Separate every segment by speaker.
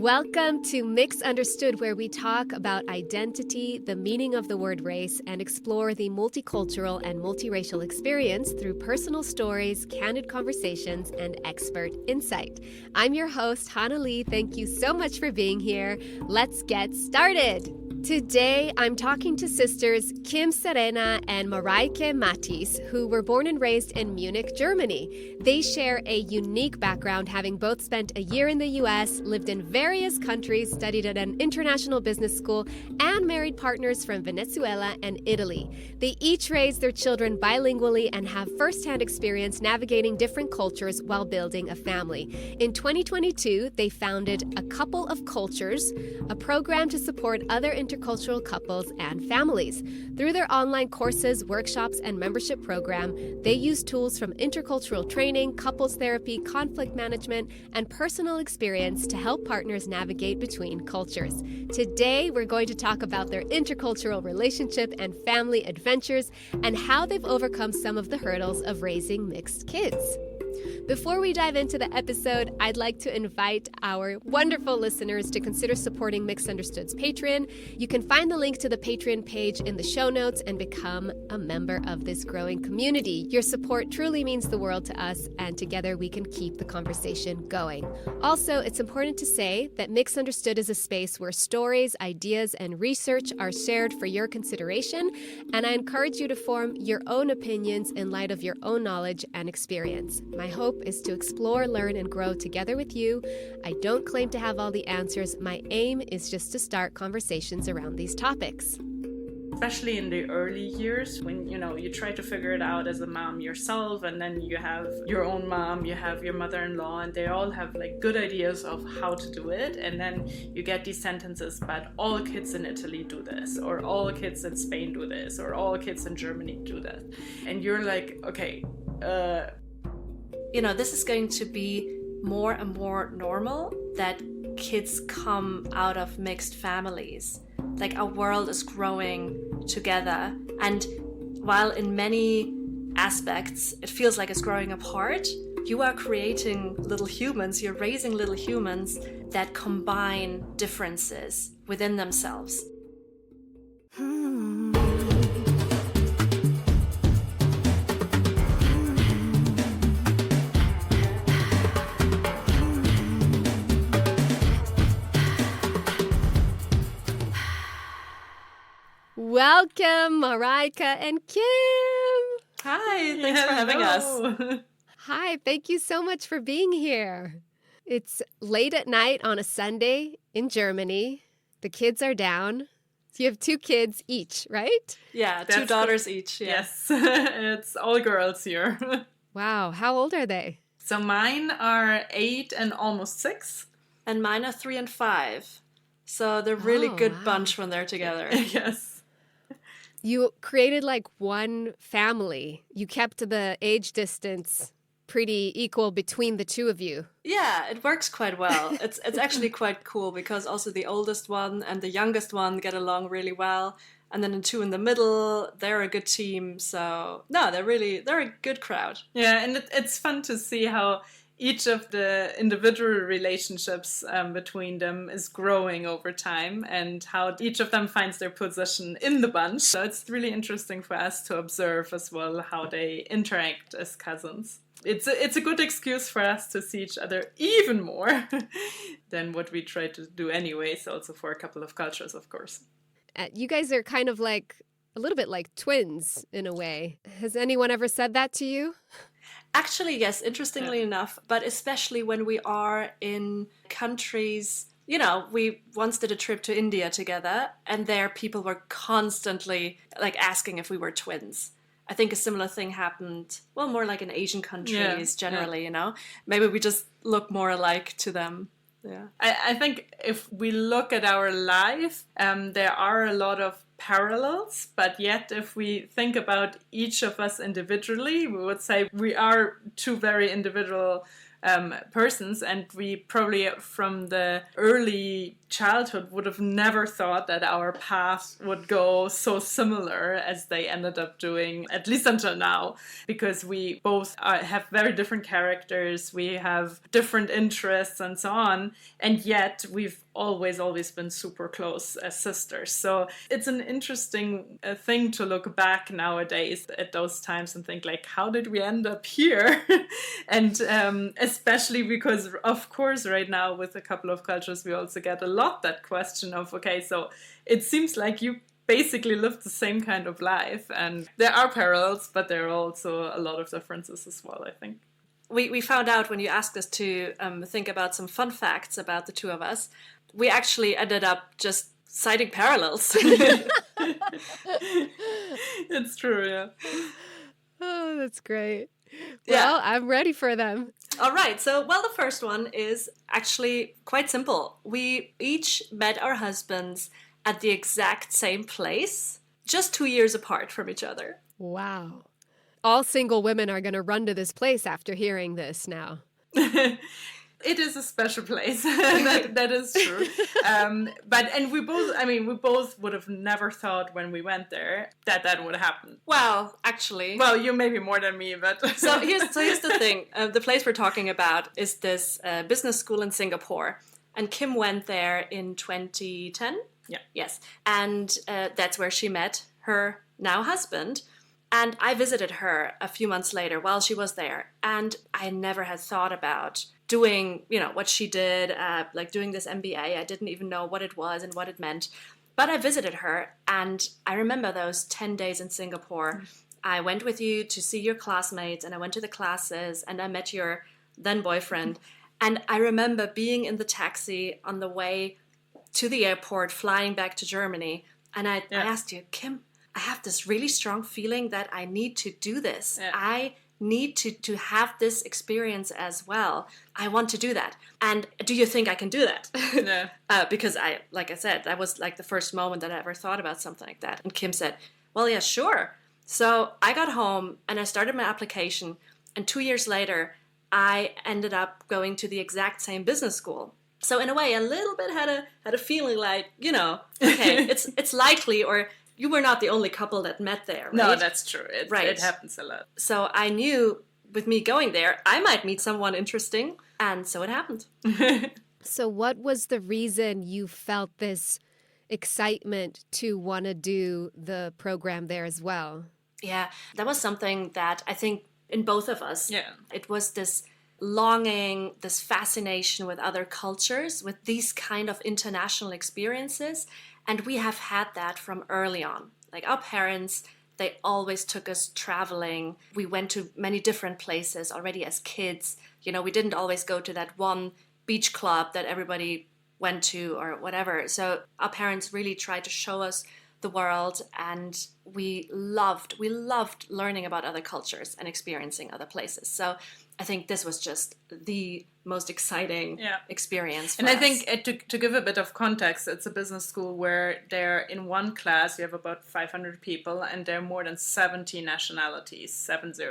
Speaker 1: Welcome to Mix Understood, where we talk about identity, the meaning of the word race, and explore the multicultural and multiracial experience through personal stories, candid conversations, and expert insight. I'm your host, Hannah Lee. Thank you so much for being here. Let's get started. Today, I'm talking to sisters Kim, Serena, and Mareike Matthies, who were born and raised in Munich, Germany. They share a unique background, having both spent a year in the U.S., lived in various countries, studied at an international business school, and married partners from Venezuela and Italy. They each raise their children bilingually and have firsthand experience navigating different cultures while building a family. In 2022, they founded A Couple of Cultures, a program to support other intercultural couples and families. Through their online courses, workshops, and membership program, they use tools from intercultural training, couples therapy, conflict management, and personal experience to help partners navigate between cultures. Today, we're going to talk about their intercultural relationship and family adventures and how they've overcome some of the hurdles of raising mixed kids. Before we dive into the episode, I'd like to invite our wonderful listeners to consider supporting Mixed Understood's Patreon. You can find the link to the Patreon page in the show notes and become a member of this growing community. Your support truly means the world to us, and together we can keep the conversation going. Also, it's important to say that Mixed Understood is a space where stories, ideas, and research are shared for your consideration, and I encourage you to form your own opinions in light of your own knowledge and experience. My hope is to explore, learn, and grow together with you. I don't claim to have all the answers. My aim is just to start conversations around these topics.
Speaker 2: Especially in the early years when, you try to figure it out as a mom yourself, and then you have your own mom, you have your mother-in-law, and they all have good ideas of how to do it. And then you get these sentences, but all kids in Italy do this, or all kids in Spain do this, or all kids in Germany do that. And you're like, okay,
Speaker 3: this is going to be more and more normal that kids come out of mixed families. Our world is growing together. And while in many aspects it feels like it's growing apart, you are creating little humans, you're raising little humans that combine differences within themselves.
Speaker 1: Welcome, Mareike and Kim.
Speaker 3: Hi, thanks for having us.
Speaker 1: Hi, thank you so much for being here. It's late at night on a Sunday in Germany. The kids are down. You have 2 kids each, right?
Speaker 3: Yeah, 2 daughters each. Yeah.
Speaker 2: Yes, it's all girls here.
Speaker 1: Wow, how old are they?
Speaker 2: So mine are 8 and almost 6.
Speaker 3: And mine are 3 and 5. So they're really good bunch when they're together.
Speaker 2: Yes.
Speaker 1: You created one family. You kept the age distance pretty equal between the 2 of you.
Speaker 3: Yeah, it works quite well. It's actually quite cool because also the oldest one and the youngest one get along really well. And then the 2 in the middle, they're a good team. So no, they're a good crowd.
Speaker 2: Yeah, and it's fun to see how each of the individual relationships between them is growing over time, and how each of them finds their position in the bunch. So it's really interesting for us to observe as well how they interact as cousins. It's a good excuse for us to see each other even more than what we try to do anyways, also for a couple of cultures, of course.
Speaker 1: You guys are kind of a little bit like twins in a way. Has anyone ever said that to you?
Speaker 3: Actually, yes, interestingly enough, but especially when we are in countries, we once did a trip to India together, and there people were constantly asking if we were twins. I think a similar thing happened, more in Asian countries generally, Maybe we just look more alike to them. Yeah,
Speaker 2: I think if we look at our life, there are a lot of parallels, but yet if we think about each of us individually, we would say we are 2 very individual persons, and we probably from the early childhood would have never thought that our paths would go so similar as they ended up doing, at least until now, because we both have very different characters, we have different interests and so on, and yet we've always been super close as sisters. So it's an interesting thing to look back nowadays at those times and think like, how did we end up here? And especially because, of course, right now with a couple of cultures, we also get a lot that question of, okay, so it seems like you basically lived the same kind of life, and there are parallels, but there are also a lot of differences as well, I think.
Speaker 3: We found out when you asked us to think about some fun facts about the two of us, we actually ended up just citing parallels.
Speaker 2: It's true, yeah.
Speaker 1: Oh, that's great.
Speaker 3: Yeah.
Speaker 1: Well, I'm ready for them.
Speaker 3: All right. So, well, the first one is actually quite simple. We each met our husbands at the exact same place, just 2 years apart from each other.
Speaker 1: Wow. All single women are going to run to this place after hearing this now.
Speaker 2: It is a special place. that is true. And we both would have never thought when we went there that would happen.
Speaker 3: Well, actually.
Speaker 2: Well, you maybe more than me, but.
Speaker 3: So here's the thing. The place we're talking about is this business school in Singapore. And Kim went there in 2010?
Speaker 2: Yeah.
Speaker 3: Yes. And that's where she met her now husband. And I visited her a few months later while she was there. And I never had thought about doing, what she did, like doing this MBA. I didn't even know what it was and what it meant. But I visited her, and I remember those 10 days in Singapore. I went with you to see your classmates, and I went to the classes, and I met your then boyfriend. And I remember being in the taxi on the way to the airport, flying back to Germany. And I asked you, Kim, I have this really strong feeling that I need to do this.
Speaker 2: Yeah.
Speaker 3: I need to have this experience as well. I want to do that. And do you think I can do that?
Speaker 2: Yeah.
Speaker 3: Because like I said, that was like the first moment that I ever thought about something like that. And Kim said, well, yeah, sure. So I got home and I started my application. And 2 years later, I ended up going to the exact same business school. So in a way, a little bit had a feeling like, okay, it's likely, or you were not the only couple that met there, right?
Speaker 2: No, that's true.
Speaker 3: Right.
Speaker 2: It happens a lot.
Speaker 3: So I knew with me going there, I might meet someone interesting. And so it happened.
Speaker 1: So what was the reason you felt this excitement to want to do the program there as well?
Speaker 3: Yeah, that was something that I think in both of us, it was this longing, this fascination with other cultures, with these kind of international experiences. And we have had that from early on. Like our parents, they always took us traveling. We went to many different places already as kids. We didn't always go to that one beach club that everybody went to or whatever. So our parents really tried to show us the world, and we loved learning about other cultures and experiencing other places. So I think this was just the most exciting experience for
Speaker 2: us.
Speaker 3: I
Speaker 2: think to give a bit of context, it's a business school where they're in one class, you have about 500 people, and there are more than 70 nationalities, 70.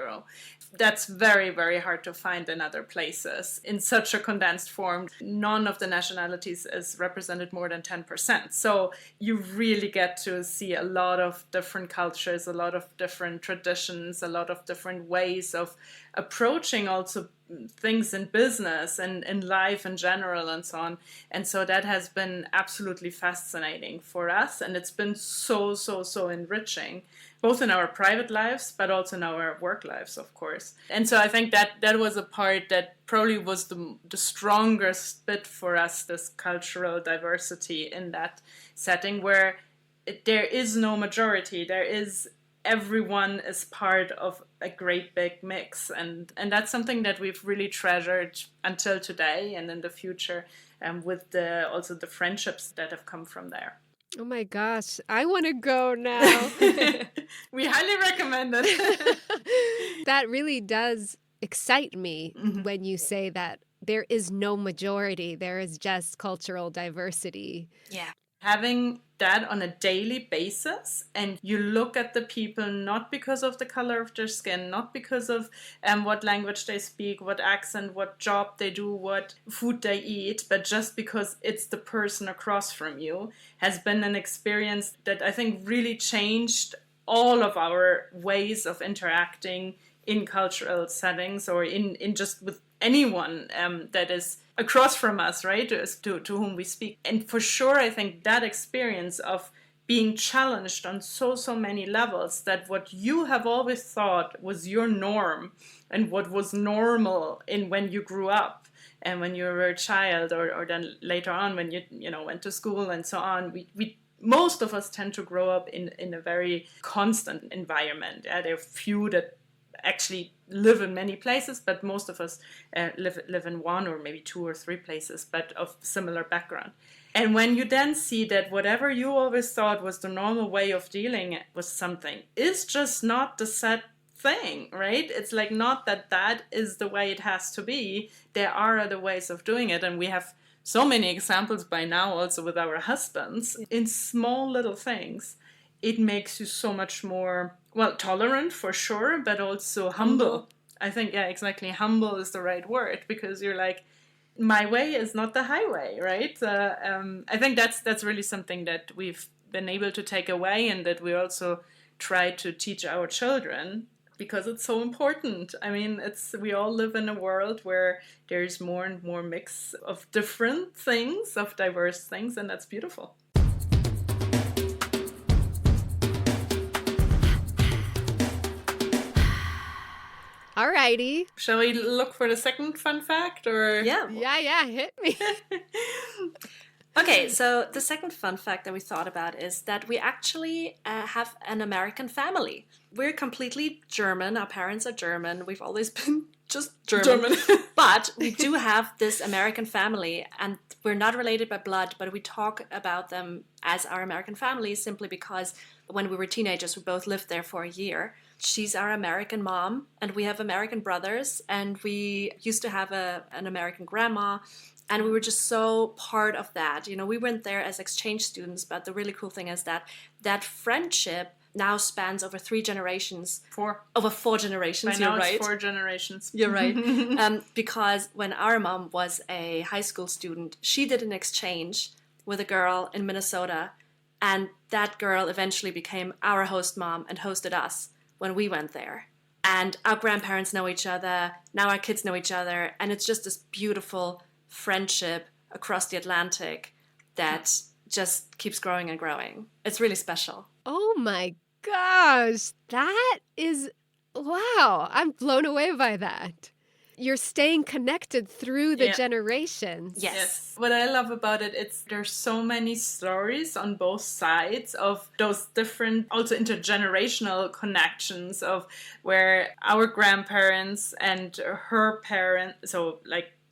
Speaker 2: That's very, very hard to find in other places. In such a condensed form, none of the nationalities is represented more than 10%. So you really get to see a lot of different cultures, a lot of different traditions, a lot of different ways of approaching also things in business and in life in general and so on. And so that has been absolutely fascinating for us. And it's been so enriching, both in our private lives, but also in our work lives, of course. And so I think that was a part that probably was the strongest bit for us, this cultural diversity in that setting where there is no majority. Everyone is part of a great big mix, and that's something that we've really treasured until today and in the future, with also the friendships that have come from there.
Speaker 1: Oh my gosh, I want to go now.
Speaker 2: We highly recommend it.
Speaker 1: That really does excite me when you say that there is no majority, there is just cultural diversity.
Speaker 3: Yeah.
Speaker 2: having that on a daily basis, and you look at the people not because of the color of their skin, not because of what language they speak, what accent, what job they do, what food they eat, but just because it's the person across from you, has been an experience that I think really changed all of our ways of interacting in cultural settings, or in just with anyone that is across from us, right, to whom we speak. And for sure, I think that experience of being challenged on so many levels, that what you have always thought was your norm and what was normal in when you grew up and when you were a child, or then later on when you know went to school and so on, we most of us tend to grow up in a very constant environment. There are few that actually live in many places, but most of us live in one or maybe two or three places, but of similar background. And when you then see that whatever you always thought was the normal way of dealing with something is just not the set thing, right? It's like not that is the way it has to be. There are other ways of doing it, and we have so many examples by now also with our husbands in small little things. It makes you so much more, well, tolerant for sure, but also humble. I think, yeah, exactly. Humble is the right word, because you're like, my way is not the highway, right? I think that's really something that we've been able to take away, and that we also try to teach our children, because it's so important. I mean, we all live in a world where there's more and more mix of different things, of diverse things, and that's beautiful.
Speaker 1: Alrighty.
Speaker 2: Shall we look for the second fun fact, or?
Speaker 3: Yeah.
Speaker 1: Yeah, hit me.
Speaker 3: Okay, so the second fun fact that we thought about is that we actually have an American family. We're completely German. Our parents are German. We've always been just German. But we do have this American family, and we're not related by blood, but we talk about them as our American family simply because when we were teenagers, we both lived there for a year. She's our American mom, and we have American brothers, and we used to have an American grandma, and we were just so part of that. You know, we went there as exchange students, but the really cool thing is that friendship now spans over 3 generations. Over 4 generations,
Speaker 2: By now
Speaker 3: you're right.
Speaker 2: It's 4 generations.
Speaker 3: You're right. Because when our mom was a high school student, she did an exchange with a girl in Minnesota, and that girl eventually became our host mom and hosted us when we went there. And our grandparents know each other, now our kids know each other, and it's just this beautiful friendship across the Atlantic that just keeps growing and growing. It's really special.
Speaker 1: Oh my gosh, that is, wow, I'm blown away by that. You're staying connected through the generations.
Speaker 3: Yes.
Speaker 2: What I love about it, there's so many stories on both sides of those different, also intergenerational connections of where our grandparents and her parents,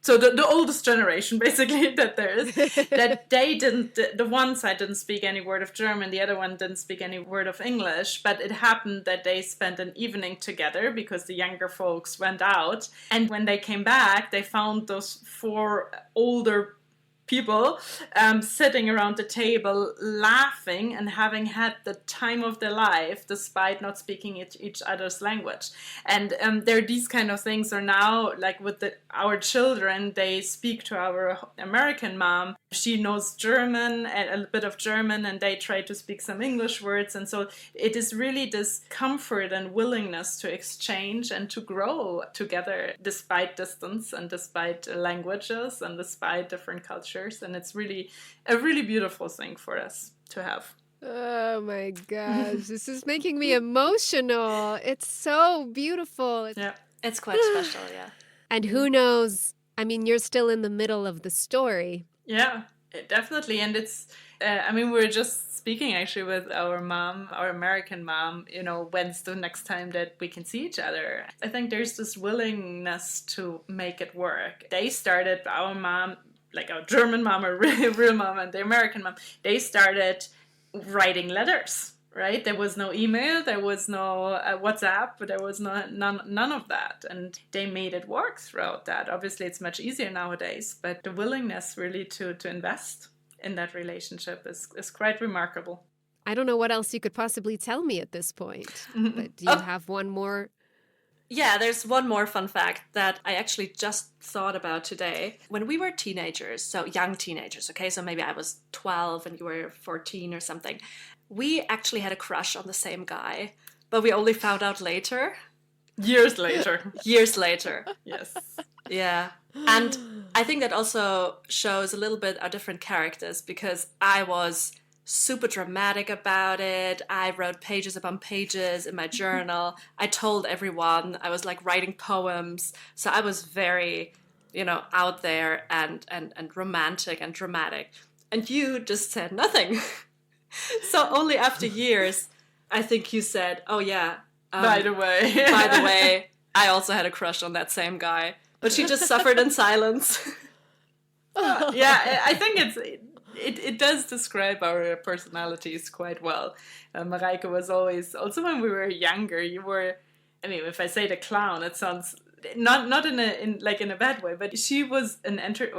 Speaker 2: so the oldest generation, basically, that there is, that the one side didn't speak any word of German, the other one didn't speak any word of English, but it happened that they spent an evening together because the younger folks went out. And when they came back, they found those 4 older people sitting around the table laughing and having had the time of their life despite not speaking each other's language. And there these kind of things are now, like with our children, they speak to our American mom. She knows German, a bit of German, and they try to speak some English words. And so it is really this comfort and willingness to exchange and to grow together despite distance and despite languages and despite different cultures. And it's really a really beautiful thing for us to have.
Speaker 1: Oh my gosh, this is making me emotional. It's so beautiful.
Speaker 2: Yeah,
Speaker 3: it's quite special, yeah.
Speaker 1: And who knows, I mean, you're still in the middle of the story.
Speaker 2: Yeah, definitely. And it's, we were just speaking actually with our mom, our American mom, when's the next time that we can see each other? I think there's this willingness to make it work. They started, our mom, like our German mom, our real mom, and the American mom, they started writing letters, right? There was no email, there was no WhatsApp, there was none of that. And they made it work throughout that. Obviously, it's much easier nowadays, but the willingness really to invest in that relationship is quite remarkable.
Speaker 1: I don't know what else you could possibly tell me at this point, but do you have one more?
Speaker 3: Yeah, there's one more fun fact that I actually just thought about today. When we were teenagers, so young teenagers, okay, so maybe I was 12 and you were 14 or something, we actually had a crush on the same guy, but we only found out later.
Speaker 2: Years later.
Speaker 3: Years later.
Speaker 2: Yes.
Speaker 3: Yeah. And I think that also shows a little bit our different characters, because I was super dramatic about it. I wrote pages upon pages in my journal. I told everyone. I was like writing poems. So I was very, out there and romantic and dramatic. And you just said nothing. So only after years, I think you said, oh yeah.
Speaker 2: By the
Speaker 3: way, I also had a crush on that same guy. But she just suffered in silence.
Speaker 2: Yeah, I think it does describe our personalities quite well. Mareike was always, also when we were younger, you were, I mean, if I say the clown, it sounds not in a bad way, but she was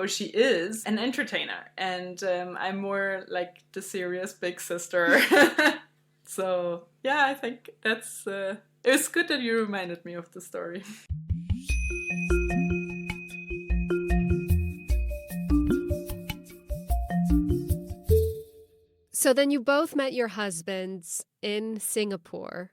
Speaker 2: she is an entertainer, and I'm more like the serious big sister. So yeah, I think that's it was good that you reminded me of the story.
Speaker 1: So then you both met your husbands in Singapore.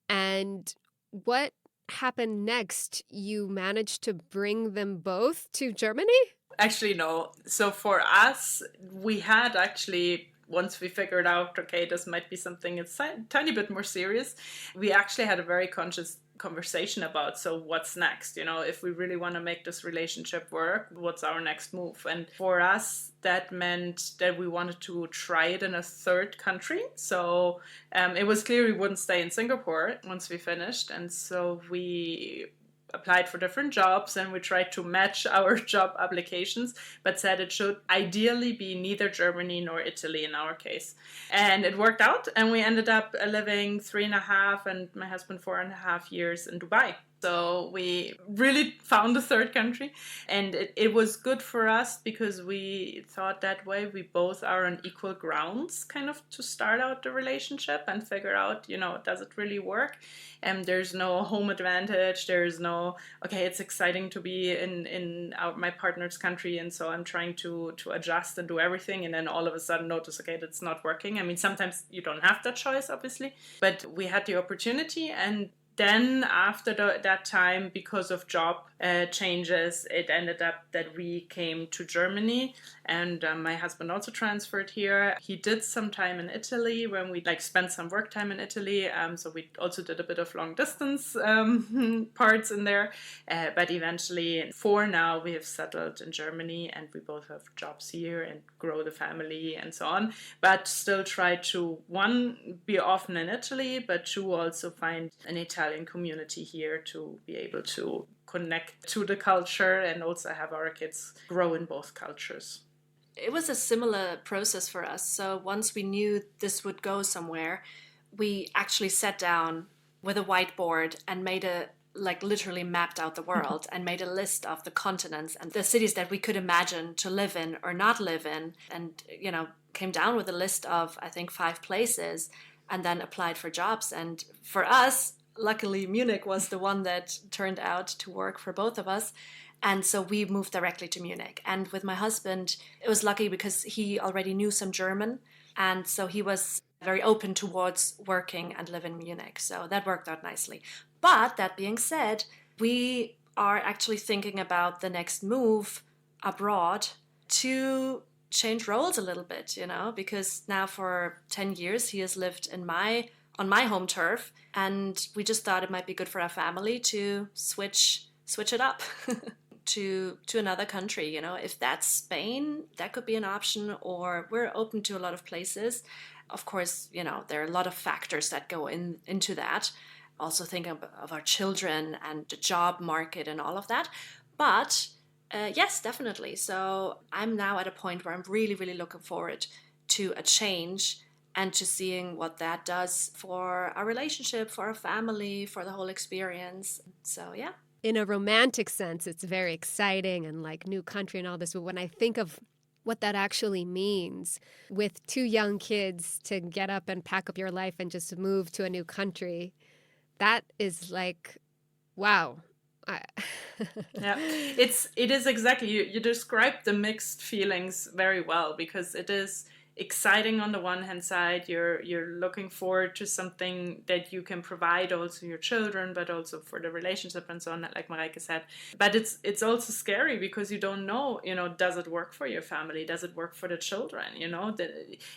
Speaker 1: And what happened next? You managed to bring them both to Germany?
Speaker 2: Actually, no. So for us, we had actually, once we figured out, okay, this might be something it's a tiny bit more serious, we actually had a very conscious conversation about, so what's next? If we really want to make this relationship work, what's our next move? And for us, that meant that we wanted to try it in a third country. So it was clear we wouldn't stay in Singapore once we finished. And so we applied for different jobs and we tried to match our job applications, but said it should ideally be neither Germany nor Italy in our case. And it worked out, and we ended up living 3.5 and my husband 4.5 years in Dubai. So we really found a third country, and it was good for us because we thought that way we both are on equal grounds kind of to start out the relationship and figure out, does it really work? And there's no home advantage. There's no, okay, it's exciting to be in my partner's country, and so I'm trying to adjust and do everything, and then all of a sudden notice, okay, that's not working. I mean, sometimes you don't have that choice, obviously, but we had the opportunity. And then after that time, because of job changes, it ended up that we came to Germany, and my husband also transferred here. He did some time in Italy when we spent some work time in Italy. So we also did a bit of long distance parts in there. But eventually, for now, we have settled in Germany, and we both have jobs here and grow the family and so on. But still try to, one, be often in Italy, but two, also find an Italian community here to be able to connect to the culture and also have our kids grow in both cultures.
Speaker 3: It was a similar process for us. So once we knew this would go somewhere, we actually sat down with a whiteboard and literally mapped out the world and made a list of the continents and the cities that we could imagine to live in or not live in. And, came down with a list of, I think, 5 places, and then applied for jobs. And for us, luckily, Munich was the one that turned out to work for both of us. And so we moved directly to Munich. And with my husband, it was lucky because he already knew some German. And so he was very open towards working and live in Munich. So that worked out nicely. But that being said, we are actually thinking about the next move abroad to change roles a little bit, because now for 10 years he has lived on my home turf, and we just thought it might be good for our family to switch it up to another country. If that's Spain, that could be an option, or we're open to a lot of places. Of course, there are a lot of factors that go into that. Also think of our children and the job market and all of that. But yes, definitely. So I'm now at a point where I'm really, really looking forward to a change and to seeing what that does for our relationship, for our family, for the whole experience. So, yeah.
Speaker 1: In a romantic sense, it's very exciting and like new country and all this. But when I think of what that actually means with 2 young kids to get up and pack up your life and just move to a new country. That is like, wow.
Speaker 2: Yeah, it is exactly, you described the mixed feelings very well, because it is exciting on the one hand side. You're looking forward to something that you can provide also your children, but also for the relationship and so on, like Mareike said. But it's also scary because you don't know, does it work for your family? Does it work for the children?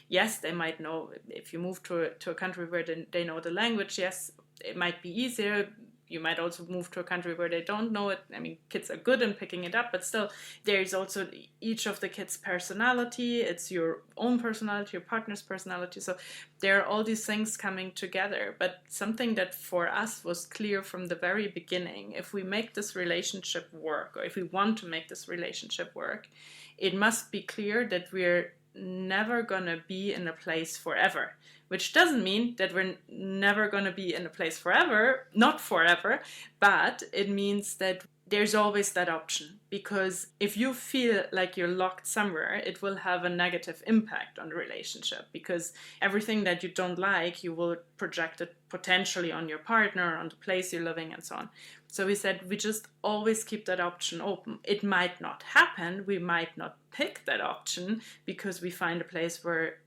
Speaker 2: Yes, they might know if you move to a country where they know the language. Yes, it might be easier. You might also move to a country where they don't know it. I mean, kids are good in picking it up, but still, there's also each of the kids' personality. It's your own personality, your partner's personality. So there are all these things coming together. But something that for us was clear from the very beginning, if we make this relationship work, or if we want to make this relationship work, it must be clear that we're never going to be in a place forever. Which doesn't mean that we're never going to be in a place forever, not forever, but it means that there's always that option. Because if you feel like you're locked somewhere, it will have a negative impact on the relationship. Because everything that you don't like, you will project it potentially on your partner, on the place you're living, and so on. So we said we just always keep that option open. It might not happen. We might not pick that option because we find a place where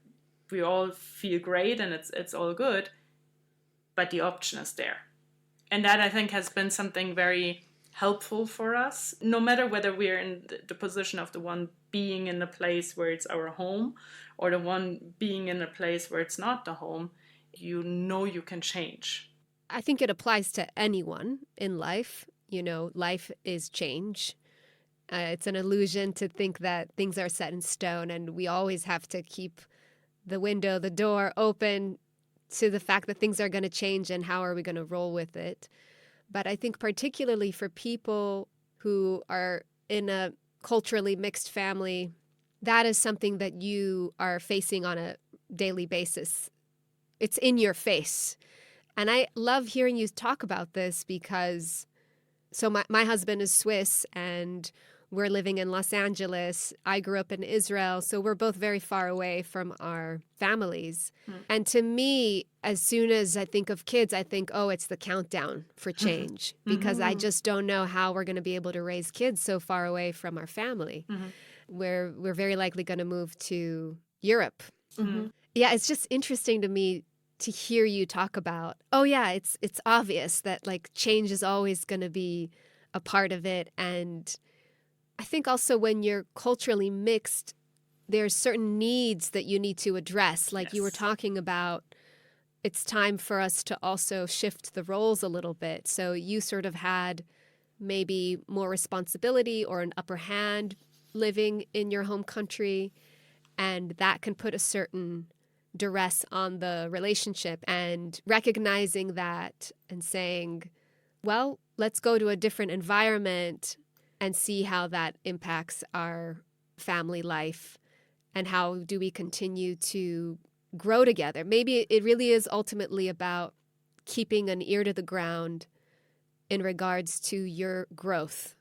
Speaker 2: we all feel great and it's all good, but the option is there. And that, I think, has been something very helpful for us, no matter whether we're in the position of the one being in a place where it's our home or the one being in a place where it's not the home. You can change.
Speaker 1: I think it applies to anyone in life. Life is change. It's an illusion to think that things are set in stone, and we always have to keep the door open to the fact that things are going to change, and how are we going to roll with it. But I think particularly for people who are in a culturally mixed family, that is something that you are facing on a daily basis. It's in your face. And I love hearing you talk about this because, so my husband is Swiss and we're living in Los Angeles. I grew up in Israel, so we're both very far away from our families. And to me, as soon as I think of kids, I think, oh, it's the countdown for change, because I just don't know how we're going to be able to raise kids so far away from our family. We're very likely going to move to Europe. Yeah, it's just interesting to me to hear you talk about, oh yeah, it's obvious that like change is always going to be a part of it. And I think also when you're culturally mixed, there's certain needs that you need to address. Like you were talking about, it's time for us to also shift the roles a little bit. So you sort of had maybe more responsibility or an upper hand living in your home country, and that can put a certain duress on the relationship. And recognizing that and saying, well, let's go to a different environment and see how that impacts our family life, and how do we continue to grow together. Maybe it really is ultimately about keeping an ear to the ground in regards to your growth.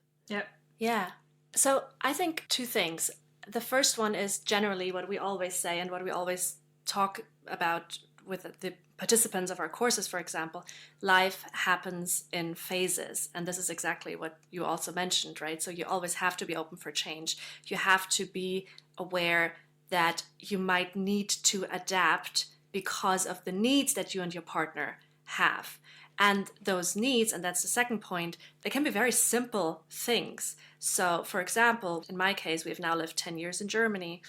Speaker 3: Yeah. So I think 2 things. The first one is generally what we always say and what we always talk about with the participants of our courses, for example. Life happens in phases. And this is exactly what you also mentioned, right? So you always have to be open for change. You have to be aware that you might need to adapt because of the needs that you and your partner have. And those needs, and that's the second point, they can be very simple things. So, for example, in my case, we've now lived 10 years in Germany,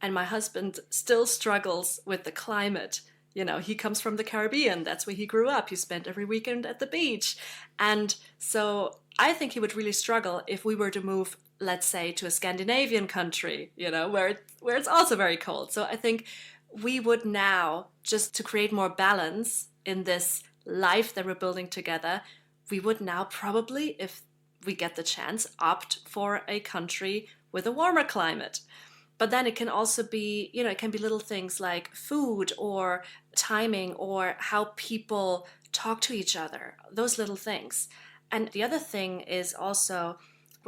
Speaker 3: and my husband still struggles with the climate. He comes from the Caribbean. That's where he grew up. He spent every weekend at the beach. And so I think he would really struggle if we were to move, let's say, to a Scandinavian country, where it's also very cold. So I think we would now, just to create more balance in this life that we're building together, we would now probably, if we get the chance, opt for a country with a warmer climate. But then it can also be, it can be little things like food or timing or how people talk to each other, those little things. And the other thing is also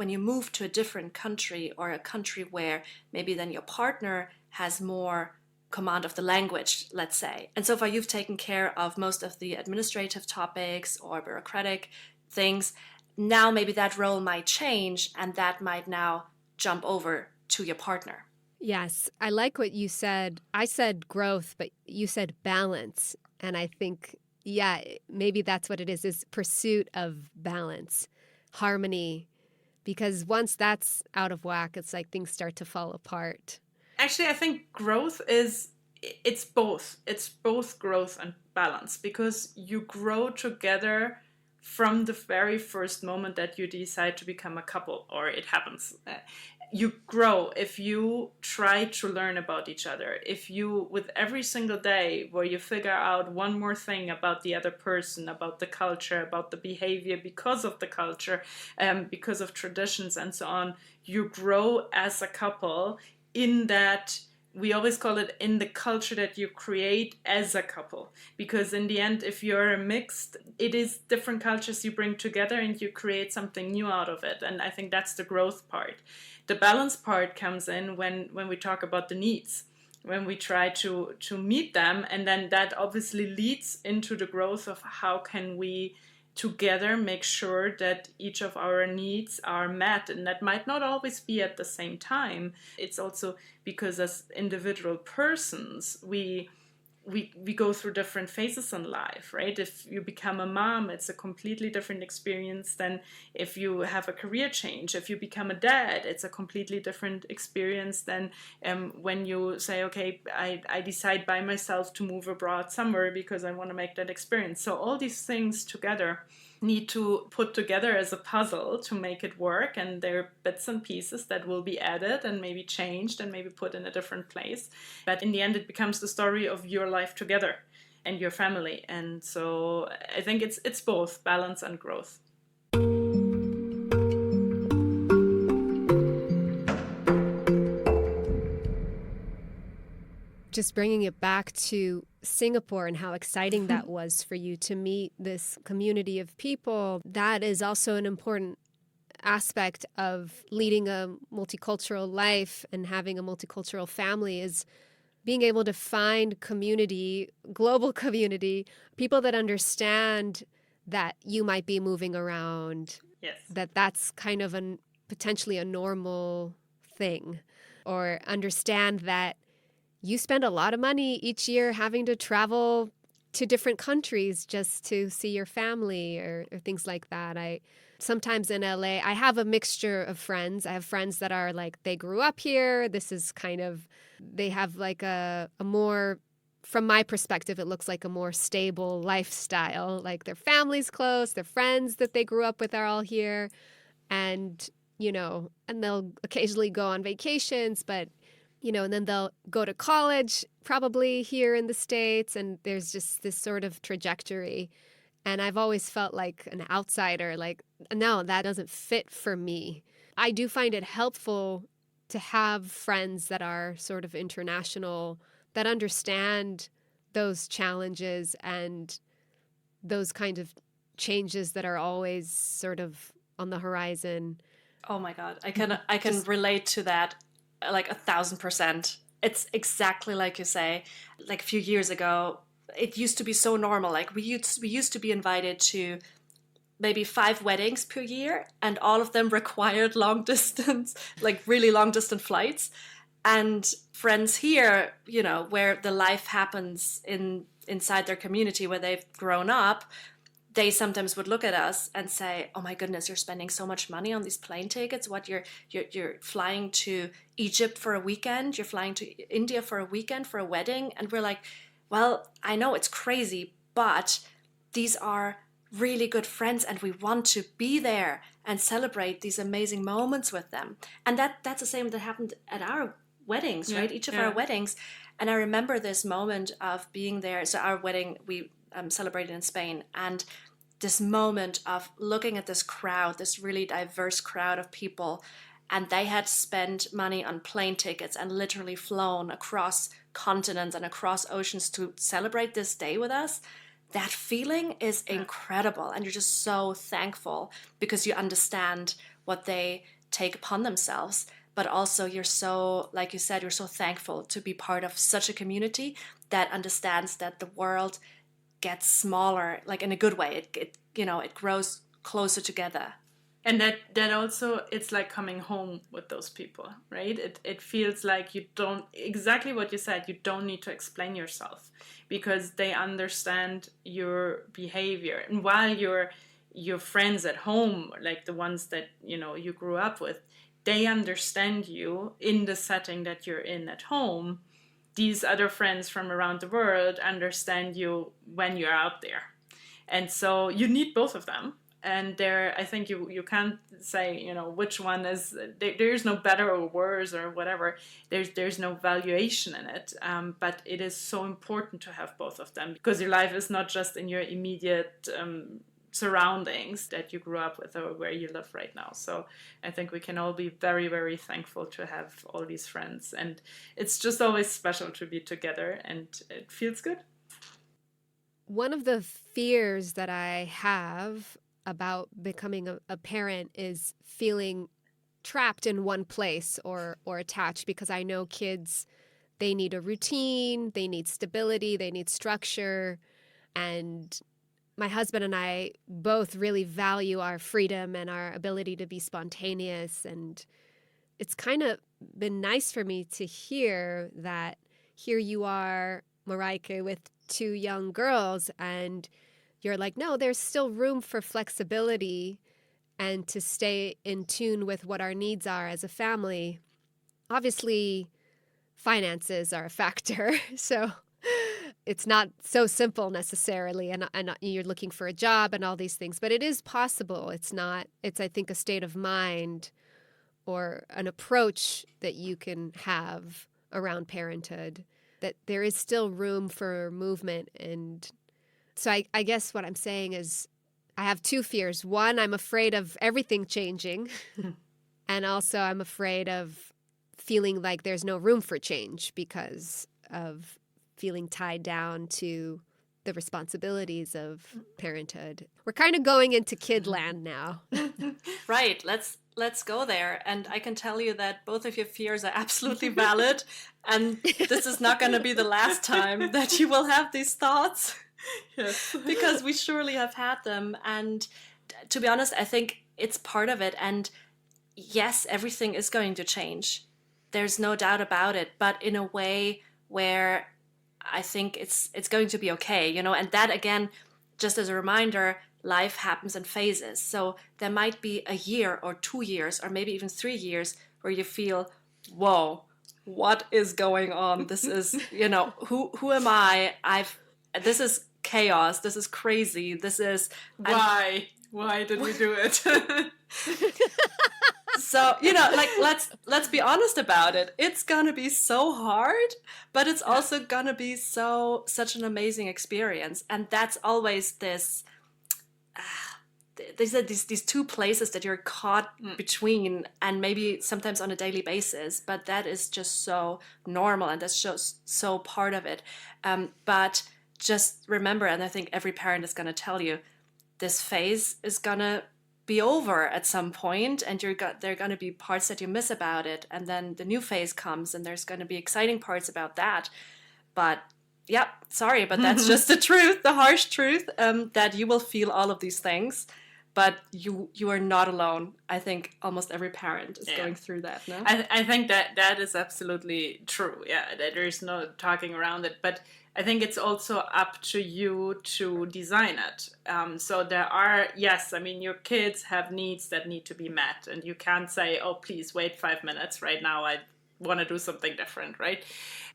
Speaker 3: when you move to a different country, or a country where maybe then your partner has more command of the language, let's say. And so far you've taken care of most of the administrative topics or bureaucratic things. Now maybe that role might change, and that might now jump over to your partner.
Speaker 1: Yes, I like what you said. I said growth, but you said balance. And I think, yeah, maybe that's what it is pursuit of balance, harmony. Because once that's out of whack, it's like things start to fall apart.
Speaker 2: Actually, I think growth it's both. It's both growth and balance, because you grow together from the very first moment that you decide to become a couple, or it happens. You grow if you try to learn about each other. If you, with every single day where you figure out one more thing about the other person, about the culture, about the behavior because of the culture, because of traditions and so on, you grow as a couple in that. We always call it in the culture that you create as a couple, because in the end, if you're mixed, it is different cultures you bring together and you create something new out of it. And I think that's the growth part. The balance part comes in when we talk about the needs, when we try to meet them, and then that obviously leads into the growth of how can we together make sure that each of our needs are met. And that might not always be at the same time. It's also because as individual persons, we go through different phases in life, right? If you become a mom, it's a completely different experience than if you have a career change. If you become a dad, it's a completely different experience than when you say, okay, I decide by myself to move abroad somewhere because I want to make that experience. So all these things together need to put together as a puzzle to make it work, and there are bits and pieces that will be added and maybe changed and maybe put in a different place, but in the end it becomes the story of your life together and your family. And so I think it's both balance and growth.
Speaker 1: Just bringing it back to Singapore and how exciting that was for you to meet this community of people, that is also an important aspect of leading a multicultural life and having a multicultural family, is being able to find community, global community, people that understand that you might be moving around,
Speaker 2: Yes.
Speaker 1: that's kind of potentially a normal thing, or understand that you spend a lot of money each year having to travel to different countries just to see your family or things like that. Sometimes in LA, I have a mixture of friends. I have friends that are like, they grew up here. This is kind of, they have like a more, from my perspective, it looks like a more stable lifestyle. Like their family's close, their friends that they grew up with are all here. And, and they'll occasionally go on vacations, but and then they'll go to college probably here in the States, and there's just this sort of trajectory. And I've always felt like an outsider, like, no, that doesn't fit for me. I do find it helpful to have friends that are sort of international, that understand those challenges and those kind of changes that are always sort of on the horizon.
Speaker 3: Oh my God, I can relate to that. Like 1,000%. It's exactly like you say. Like a few years ago, it used to be so normal. Like we used to be invited to maybe 5 weddings per year, and all of them required long distance, like really long distance flights. And friends here, where the life happens inside their community where they've grown up, they sometimes would look at us and say, oh my goodness, you're spending so much money on these plane tickets. What, you're flying to Egypt for a weekend? You're flying to India for a weekend for a wedding? And we're like, well, I know it's crazy, but these are really good friends and we want to be there and celebrate these amazing moments with them. And that's the same that happened at our weddings, right? Each of our weddings. And I remember this moment of being there. So our wedding, we celebrated in Spain, and this moment of looking at this crowd, this really diverse crowd of people, and they had spent money on plane tickets and literally flown across continents and across oceans to celebrate this day with us. That feeling is incredible, and you're just so thankful because you understand what they take upon themselves. But also you're so, like you said, you're so thankful to be part of such a community that understands that the world gets smaller, like in a good way. It grows closer together.
Speaker 2: And that also, it's like coming home with those people, right? It feels like you don't, exactly what you said, you don't need to explain yourself because they understand your behavior. And while your friends at home, like the ones that, you grew up with, they understand you in the setting that you're in at home. These other friends from around the world understand you when you're out there. And so you need both of them. And I think you can't say, which one is, there's no better or worse or whatever. There's no valuation in it. But it is so important to have both of them because your life is not just in your immediate surroundings that you grew up with or where you live right now. So I think we can all be very, very thankful to have all these friends. And it's just always special to be together and it feels good.
Speaker 1: One of the fears that I have about becoming a parent is feeling trapped in one place or attached, because I know kids, they need a routine, they need stability, they need structure. And my husband and I both really value our freedom and our ability to be spontaneous. And it's kind of been nice for me to hear that here you are, Mareike, with 2 young girls, and you're like, no, there's still room for flexibility and to stay in tune with what our needs are as a family. Obviously, finances are a factor, so it's not so simple necessarily, and you're looking for a job and all these things, but it is possible. It's, I think, a state of mind or an approach that you can have around parenthood, that there is still room for movement. And so I guess what I'm saying is I have 2 fears. One, I'm afraid of everything changing. And also I'm afraid of feeling like there's no room for change because of feeling tied down to the responsibilities of parenthood. We're kind of going into kid land now.
Speaker 3: Right. Let's go there. And I can tell you that both of your fears are absolutely valid. And this is not going to be the last time that you will have these thoughts. Yes. Because we surely have had them. And to be honest, I think it's part of it. And yes, everything is going to change. There's no doubt about it. But in a way where I think it's going to be okay, and that, again, just as a reminder, life happens in phases. So there might be a year or 2 years or maybe even 3 years where you feel, whoa, what is going on? This is, who am I? This is chaos. This is crazy. This is...
Speaker 2: Why did we do it?
Speaker 3: So, let's be honest about it. It's gonna be so hard, but it's also gonna be such an amazing experience. And that's always this, these 2 places that you're caught between, and maybe sometimes on a daily basis, but that is just so normal and that's just so part of it. But just remember, and I think every parent is gonna tell you, this phase is gonna be over at some point, and there are going to be parts that you miss about it, and then the new phase comes and there's going to be exciting parts about that. But yeah, sorry, but that's just the truth, the harsh truth, that you will feel all of these things, but you are not alone. I think almost every parent is going through that. No,
Speaker 2: I think that is absolutely true. Yeah, there's no talking around it. But I think it's also up to you to design it. So there are, yes, I mean, your kids have needs that need to be met, and you can't say, oh, please wait 5 minutes right now. I want to do something different, right?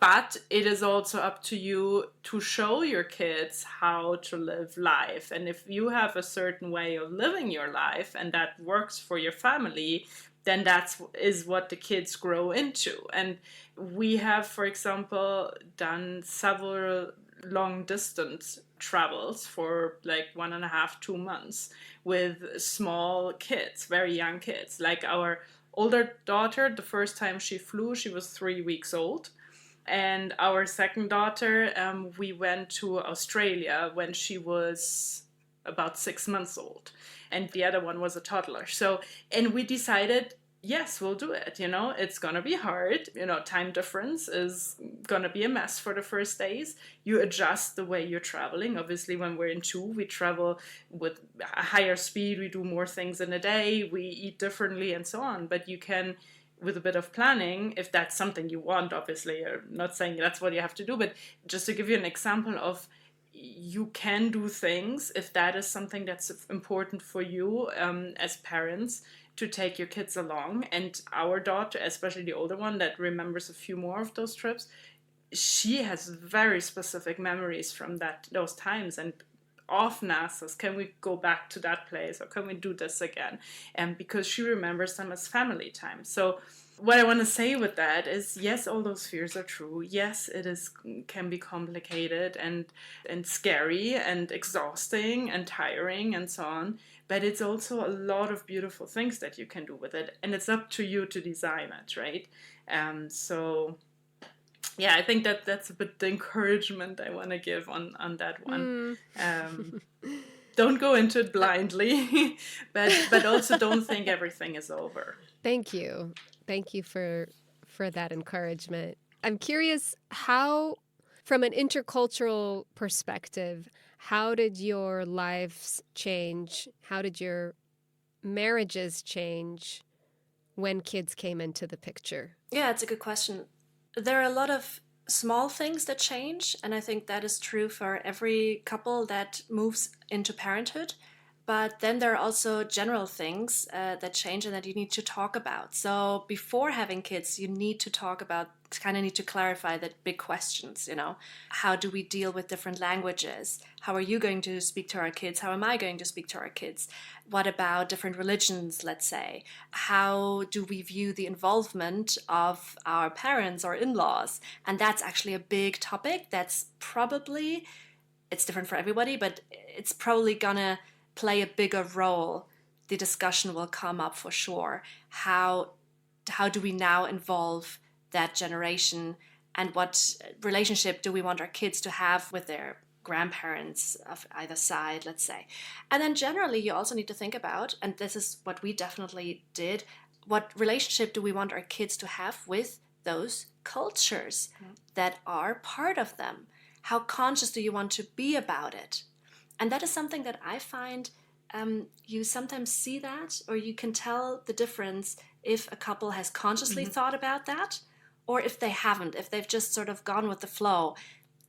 Speaker 2: But it is also up to you to show your kids how to live life. And if you have a certain way of living your life and that works for your family, then that is what the kids grow into. And we have, for example, done several long distance travels for like 1.5, 2 months with small kids, very young kids. Like our older daughter, the first time she flew, she was 3 weeks old. And our second daughter, we went to Australia when she was about 6 months old, and the other one was a toddler. So, and we decided, yes, we'll do it. It's going to be hard. Time difference is going to be a mess for the first days. You adjust the way you're traveling. Obviously, when we're in two, we travel with a higher speed. We do more things in a day. We eat differently and so on. But you can, with a bit of planning, if that's something you want, obviously, I'm not saying that's what you have to do, but just to give you an example of, you can do things if that is something that's important for you as parents, to take your kids along. And our daughter, especially the older one that remembers a few more of those trips, she has very specific memories from those times, and often asks us, can we go back to that place, or can we do this again? And because she remembers them as family time. So what I want to say with that is, yes, all those fears are true. Yes, can be complicated and scary and exhausting and tiring and so on. But it's also a lot of beautiful things that you can do with it. And it's up to you to design it, right? So yeah, I think that's a bit the encouragement I want to give on that one. Don't go into it blindly, but also don't think everything is over.
Speaker 1: Thank you. Thank you for that encouragement. I'm curious, how, from an intercultural perspective, how did your lives change? How did your marriages change when kids came into the picture?
Speaker 3: Yeah, it's a good question. There are a lot of small things that change, and I think that is true for every couple that moves into parenthood. But then there are also general things that change and that you need to talk about. So before having kids, you need to talk about, kind of need to clarify the big questions, How do we deal with different languages? How are you going to speak to our kids? How am I going to speak to our kids? What about different religions, let's say? How do we view the involvement of our parents or in-laws? And that's actually a big topic that's probably, it's different for everybody, but it's probably gonna play a bigger role. The discussion will come up for sure. How do we now involve that generation, and what relationship do we want our kids to have with their grandparents of either side, let's say? And then generally you also need to think about, and this is what we definitely did, what relationship do we want our kids to have with those cultures that are part of them? How conscious do you want to be about it? And that is something that I find you sometimes see that, or you can tell the difference if a couple has consciously thought about that, or if they haven't, if they've just sort of gone with the flow.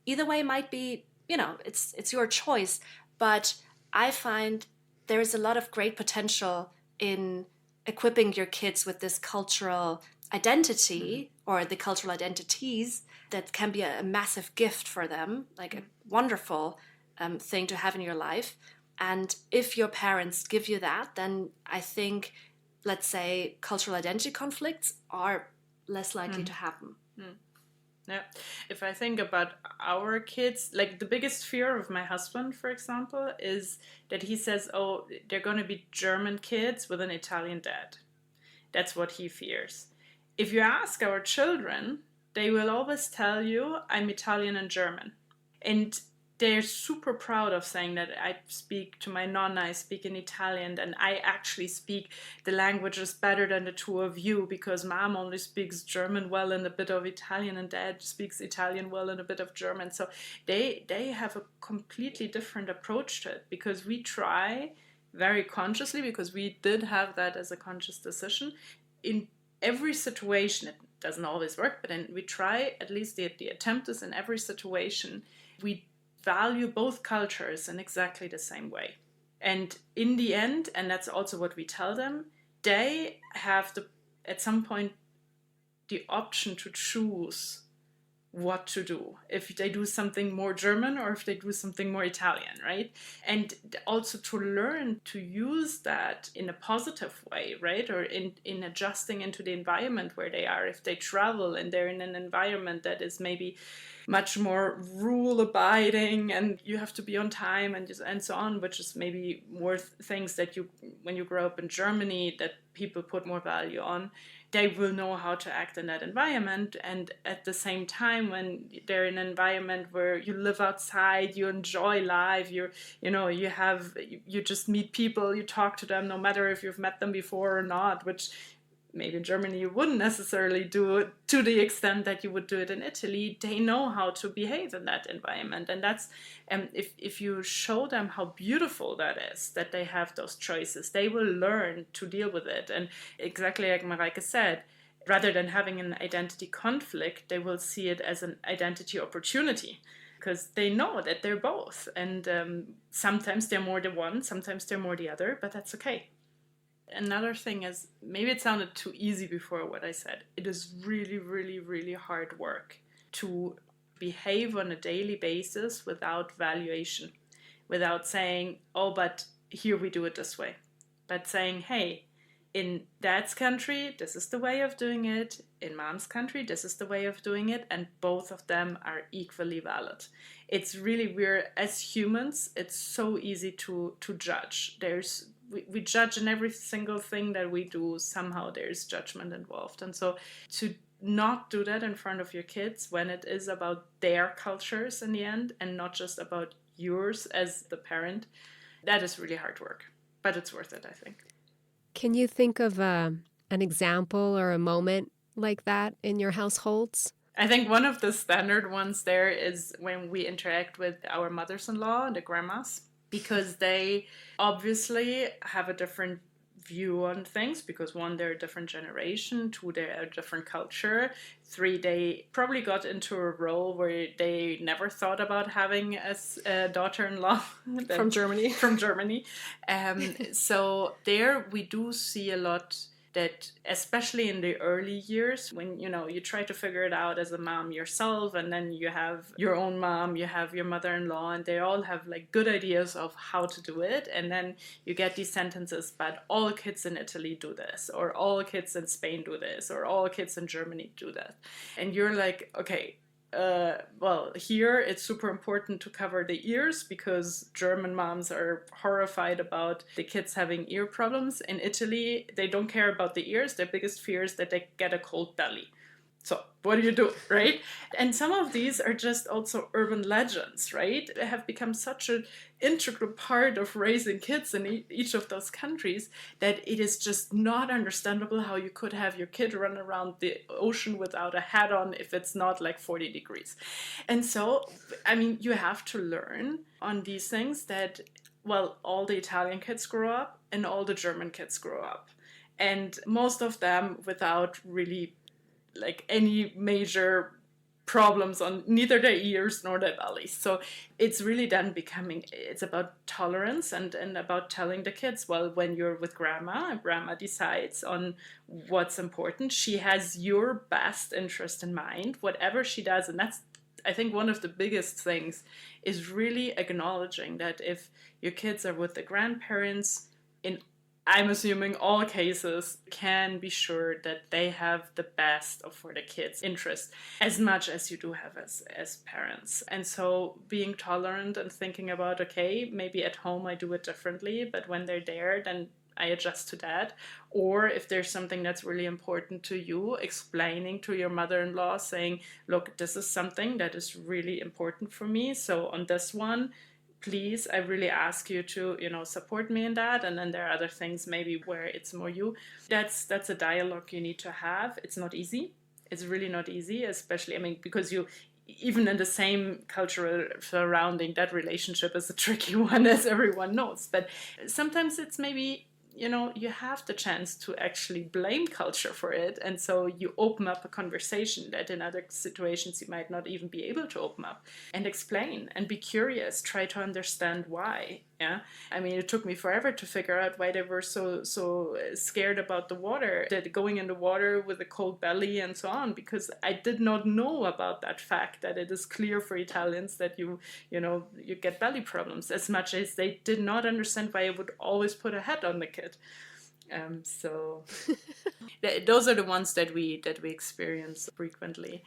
Speaker 3: Either way might be, it's your choice. But I find there's a lot of great potential in equipping your kids with this cultural identity, or the cultural identities, that can be a massive gift for them, like a wonderful thing to have in your life. And if your parents give you that, then I think, let's say, cultural identity conflicts are less likely to happen.
Speaker 2: Yeah. If I think about our kids, like the biggest fear of my husband, for example, is that he says, oh, they're going to be German kids with an Italian dad. That's what he fears. If you ask our children, they will always tell you, I'm Italian and German. And they're super proud of saying that I speak to my nonna, I speak in Italian, and I actually speak the languages better than the two of you, because mom only speaks German well and a bit of Italian, and dad speaks Italian well and a bit of German. So they have a completely different approach to it, because we try very consciously, because we did have that as a conscious decision. In every situation, it doesn't always work, but then we try, at least the attempt is in every situation, we value both cultures in exactly the same way. And in the end, and that's also what we tell them, they have at some point the option to choose what to do, if they do something more German or if they do something more Italian, right? And also to learn to use that in a positive way, right? Or in adjusting into the environment where they are. If they travel and they're in an environment that is maybe much more rule abiding and you have to be on time and so on, which is maybe more things that when you grow up in Germany, that people put more value on, they will know how to act in that environment. And at the same time, when they're in an environment where you live outside, you enjoy life, you just meet people, you talk to them, no matter if you've met them before or not, which maybe in Germany you wouldn't necessarily do it to the extent that you would do it in Italy. They know how to behave in that environment. And that's, if you show them how beautiful that is, that they have those choices, they will learn to deal with it. And exactly like Mareike said, rather than having an identity conflict, they will see it as an identity opportunity, because they know that they're both. And sometimes they're more the one, sometimes they're more the other, but that's okay. Another thing is, maybe it sounded too easy before what I said. It is really, really, really hard work to behave on a daily basis without valuation, without saying, oh, but here we do it this way. But saying, hey, in dad's country, this is the way of doing it. In mom's country, this is the way of doing it. And both of them are equally valid. It's really weird. As humans, it's so easy to judge. We judge in every single thing that we do. Somehow there's judgment involved. And so to not do that in front of your kids when it is about their cultures in the end and not just about yours as the parent, that is really hard work. But it's worth it, I think.
Speaker 1: Can you think of an example or a moment like that in your households?
Speaker 2: I think one of the standard ones there is when we interact with our mothers-in-law and the grandmas, because they obviously have a different view on things, because one, they're a different generation, two, they're a different culture, three, they probably got into a role where they never thought about having a daughter-in-law
Speaker 3: From Germany.
Speaker 2: So there we do see a lot that, especially in the early years, when you try to figure it out as a mom yourself, and then you have your own mom, you have your mother-in-law, and they all have like good ideas of how to do it, and then you get these sentences, but all kids in Italy do this, or all kids in Spain do this, or all kids in Germany do that, and you're like, okay, well, here it's super important to cover the ears, because German moms are horrified about the kids having ear problems. In Italy, they don't care about the ears. Their biggest fear is that they get a cold belly. So what do you do, right? And some of these are just also urban legends, right? They have become such an integral part of raising kids in each of those countries that it is just not understandable how you could have your kid run around the ocean without a hat on if it's not like 40 degrees. And so, I mean, you have to learn on these things that, well, all the Italian kids grow up and all the German kids grow up. And most of them without really like any major problems on neither their ears nor their bellies. So it's really then it's about tolerance and about telling the kids, well, when you're with grandma decides on what's important. She has your best interest in mind, whatever she does. And that's, I think, one of the biggest things is really acknowledging that if your kids are with the grandparents, in I'm assuming all cases, can be sure that they have the best for the kids' interest as much as you do have as parents. And so being tolerant and thinking about, okay, maybe at home I do it differently, but when they're there, then I adjust to that. Or if there's something that's really important to you, explaining to your mother-in-law, saying, look, this is something that is really important for me. So on this one, please, I really ask you to, support me in that. And then there are other things maybe where it's more you. That's a dialogue you need to have. It's not easy. It's really not easy, especially, because even in the same cultural surrounding, that relationship is a tricky one, as everyone knows. But sometimes it's maybe, you have the chance to actually blame culture for it. And so you open up a conversation that in other situations you might not even be able to open up, and explain and be curious, try to understand why. Yeah, it took me forever to figure out why they were so scared about the water, that going in the water with a cold belly and so on, because I did not know about that fact, that it is clear for Italians that you get belly problems, as much as they did not understand why I would always put a hat on the kid. So those are the ones that we experience frequently.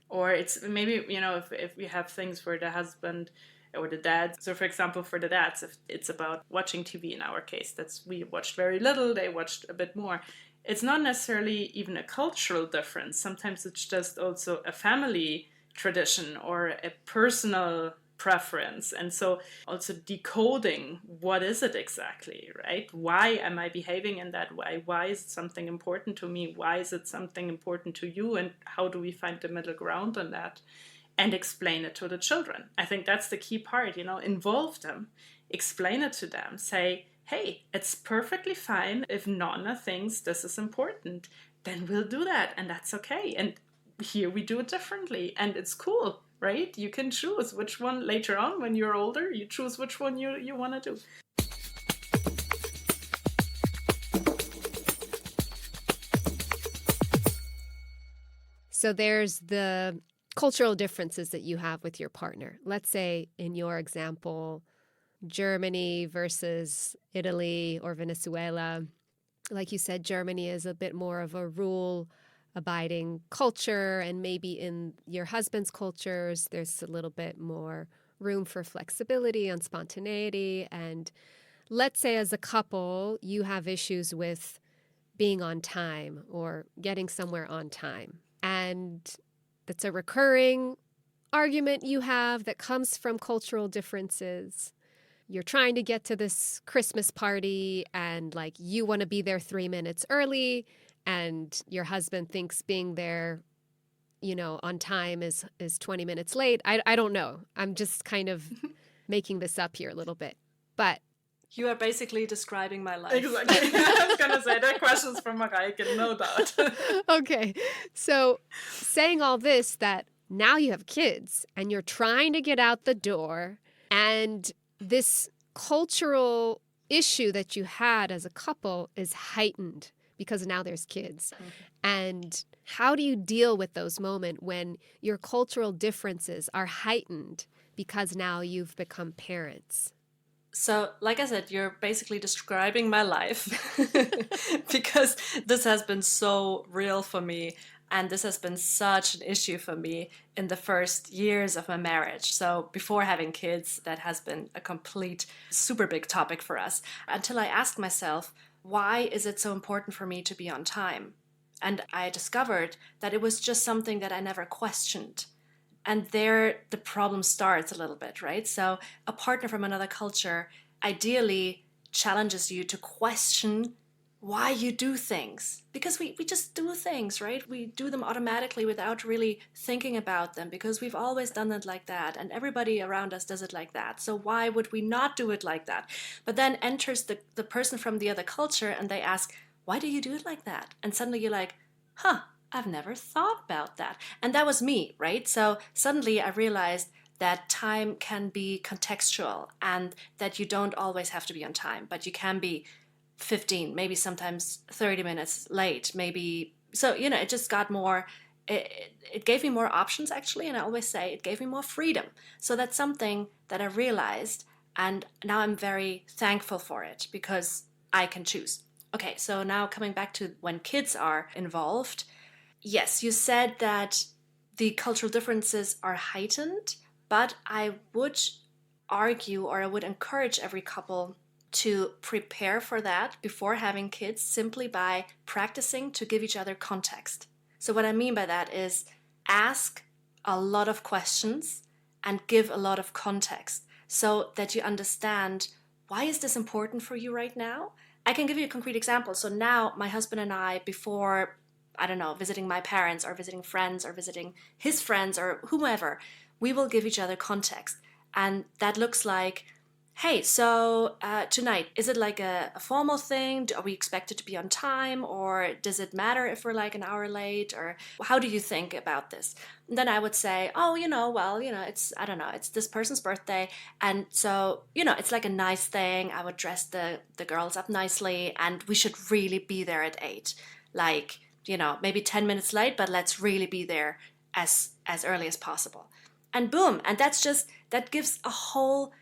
Speaker 2: Or it's maybe, if we have things where the husband or the dad. So for example, for the dads, if it's about watching TV in our case, we watched very little, they watched a bit more. it's not necessarily even a cultural difference. Sometimes it's just also a family tradition or a personal preference. And so also decoding, what is it exactly, right? Why am I behaving in that way? Why is it something important to me? Why is it something important to you? And how do we find the middle ground on that? And explain it to the children. I think that's the key part, involve them, explain it to them, say, hey, it's perfectly fine if Nonna thinks this is important, then we'll do that, and that's okay. And here we do it differently, and it's cool, right? You can choose which one later on when you're older, you choose which one you want to do.
Speaker 1: So there's the cultural differences that you have with your partner. Let's say in your example, Germany versus Italy or Venezuela. Like you said, Germany is a bit more of a rule-abiding culture, and maybe in your husband's cultures, there's a little bit more room for flexibility and spontaneity. And let's say as a couple, you have issues with being on time or getting somewhere on time. And that's a recurring argument you have that comes from cultural differences. You're trying to get to this Christmas party and like you want to be there 3 minutes early, and your husband thinks being there, on time is 20 minutes late. I don't know. I'm just kind of making this up here a little bit. But
Speaker 3: you are basically describing my life.
Speaker 2: Exactly. I was going to say, there are questions from Mareike, no doubt.
Speaker 1: Okay. So saying all this, that now you have kids and you're trying to get out the door, and this cultural issue that you had as a couple is heightened because now there's kids. Mm-hmm. And how do you deal with those moments when your cultural differences are heightened because now you've become parents?
Speaker 3: So, like I said, you're basically describing my life because this has been so real for me, and this has been such an issue for me in the first years of my marriage. So before having kids, that has been a complete super big topic for us, until I asked myself, why is it so important for me to be on time? And I discovered that it was just something that I never questioned. And there the problem starts a little bit, right? So a partner from another culture ideally challenges you to question why you do things. Because we just do things, right? We do them automatically without really thinking about them, because we've always done it like that. And everybody around us does it like that. So why would we not do it like that? But then enters the person from the other culture and they ask, why do you do it like that? And suddenly you're like, I've never thought about that. And that was me, right? So suddenly I realized that time can be contextual, and that you don't always have to be on time, but you can be 15, maybe sometimes 30 minutes late, maybe. So, it just got more, it gave me more options actually. And I always say it gave me more freedom. So that's something that I realized. And now I'm very thankful for it because I can choose. Okay, so now coming back to when kids are involved. Yes, you said that the cultural differences are heightened, but I would argue, or I would encourage every couple to prepare for that before having kids, simply by practicing to give each other context. So what I mean by that is ask a lot of questions and give a lot of context so that you understand, why is this important for you right now? I can give you a concrete example. So now my husband and I, before, I don't know, visiting my parents or visiting friends or visiting his friends or whomever, we will give each other context. And that looks like, hey, so tonight, is it like a formal thing? Are we expected to be on time? Or does it matter if we're like an hour late? Or how do you think about this? And then I would say, it's, I don't know, it's this person's birthday. And so, it's like a nice thing. I would dress the girls up nicely, and we should really be there at 8. Like, maybe 10 minutes late, but let's really be there as early as possible. And boom, and that gives a whole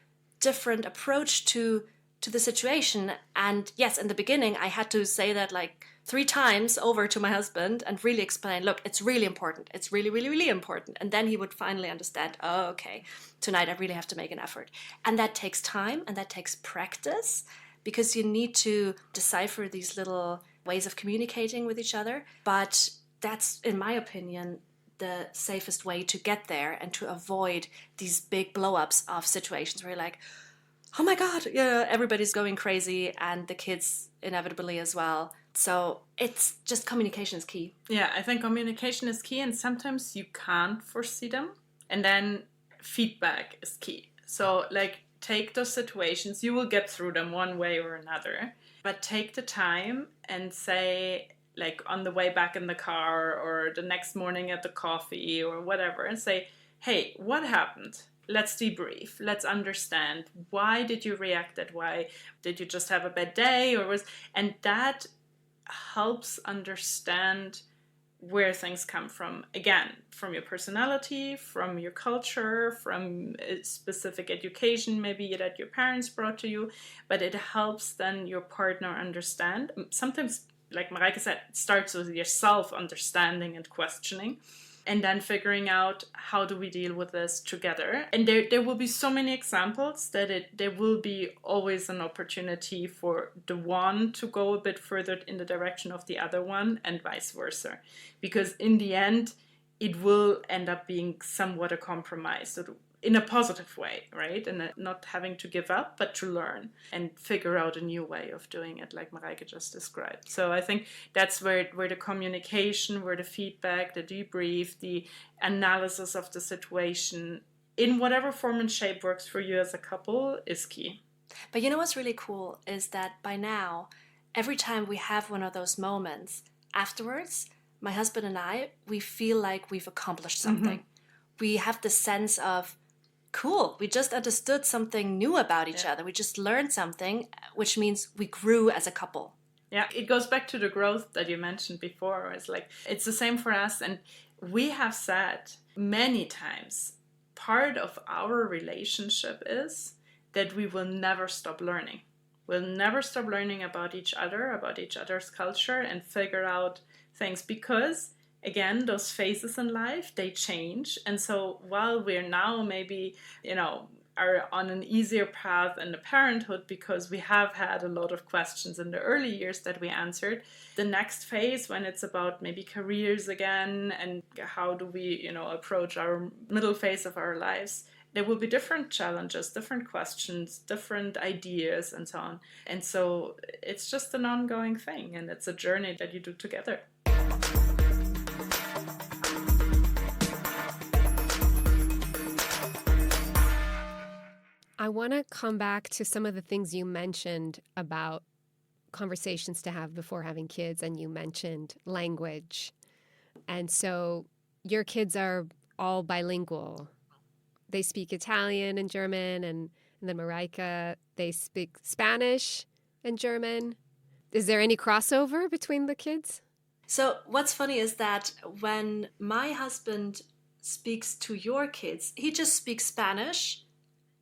Speaker 3: different approach to the situation. And yes, in the beginning, I had to say that like 3 times over to my husband and really explain, look, it's really important. It's really, really, really important. And then he would finally understand, oh, okay, tonight I really have to make an effort. And that takes time and that takes practice, because you need to decipher these little ways of communicating with each other. But that's, in my opinion, the safest way to get there and to avoid these big blow-ups of situations where you're like, oh my God, yeah, everybody's going crazy and the kids inevitably as well. So it's just communication is key.
Speaker 2: Yeah, I think communication is key, and sometimes you can't foresee them. And then feedback is key. So like, take those situations, you will get through them one way or another, but take the time and say, like on the way back in the car or the next morning at the coffee or whatever, and say, hey, what happened? Let's debrief. Let's understand. Why did you react that way? Did you just have a bad day and that helps understand where things come from. Again, from your personality, from your culture, from a specific education maybe that your parents brought to you, but it helps then your partner understand. Sometimes, like Mareike said, it starts with yourself understanding and questioning, and then figuring out how do we deal with this together. And there will be so many examples that there will be always an opportunity for the one to go a bit further in the direction of the other one and vice versa. Because in the end, it will end up being somewhat a compromise. So in a positive way, right? And not having to give up, but to learn and figure out a new way of doing it, like Mareike just described. So I think that's where the communication, where the feedback, the debrief, the analysis of the situation, in whatever form and shape works for you as a couple, is key.
Speaker 3: But you know what's really cool is that by now, every time we have one of those moments, afterwards, my husband and I, we feel like we've accomplished something. Mm-hmm. We have the sense of, cool, we just understood something new about each other. We just learned something, which means we grew as a couple.
Speaker 2: Yeah, it goes back to the growth that you mentioned before. It's like, it's the same for us. And we have said many times, part of our relationship is that we will never stop learning. We'll never stop learning about each other, about each other's culture, and figure out things, because again, those phases in life, they change. And so while we're now maybe, are on an easier path in the parenthood because we have had a lot of questions in the early years that we answered, the next phase, when it's about maybe careers again and how do we, approach our middle phase of our lives, there will be different challenges, different questions, different ideas, and so on. And so it's just an ongoing thing, and it's a journey that you do together.
Speaker 1: I want to come back to some of the things you mentioned about conversations to have before having kids, and you mentioned language. And so your kids are all bilingual. They speak Italian and German, and then Mareike, they speak Spanish and German. Is there any crossover between the kids?
Speaker 3: So what's funny is that when my husband speaks to your kids, he just speaks Spanish,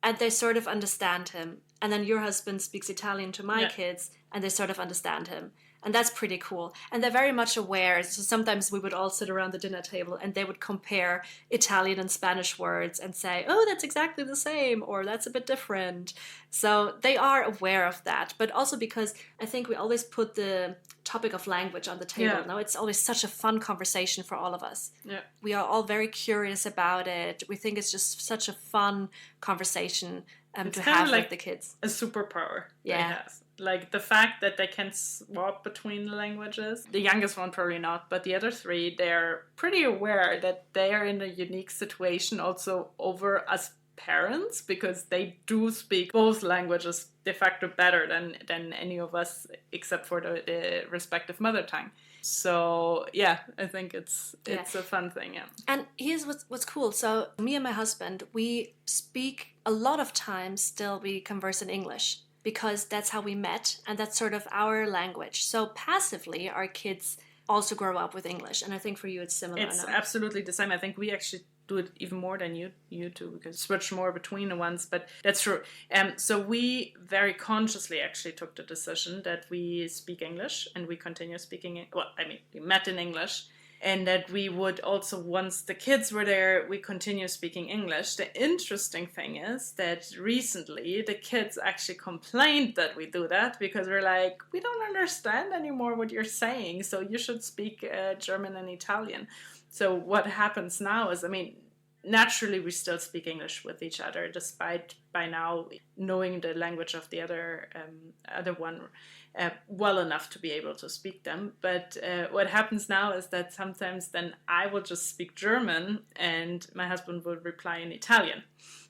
Speaker 3: and they sort of understand him. And then your husband speaks Italian to my kids, and they sort of understand him. And that's pretty cool. And they're very much aware. So sometimes we would all sit around the dinner table and they would compare Italian and Spanish words and say, oh, that's exactly the same, or that's a bit different. So they are aware of that. But also because I think we always put the topic of language on the table. Yeah. Now it's always such a fun conversation for all of us. Yeah. We are all very curious about it. We think it's just such a fun conversation to have
Speaker 2: like
Speaker 3: with the kids.
Speaker 2: A superpower. Yeah. Like the fact that they can swap between the languages. The youngest one probably not, but the other three, they're pretty aware that they are in a unique situation also over us parents, because they do speak both languages de facto better than any of us, except for the respective mother tongue. So yeah, I think it's a fun thing. Yeah.
Speaker 3: And here's what's cool. So me and my husband, we speak a lot of times still, we converse in English, because that's how we met and that's sort of our language. So passively, our kids also grow up with English. And I think for you it's similar.
Speaker 2: It's absolutely the same. I think we actually do it even more than you two, because switch more between the ones, but that's true. So we very consciously actually took the decision that we speak English and we continue speaking. We met in English. and that we would also, once the kids were there, we continue speaking English. The interesting thing is that recently the kids actually complained that we do that, because we're like, we don't understand anymore what you're saying, so you should speak German and Italian. So what happens now is, I mean, naturally we still speak English with each other, despite by now knowing the language of the other one well enough to be able to speak them. But what happens now is that sometimes then I will just speak German and my husband will reply in Italian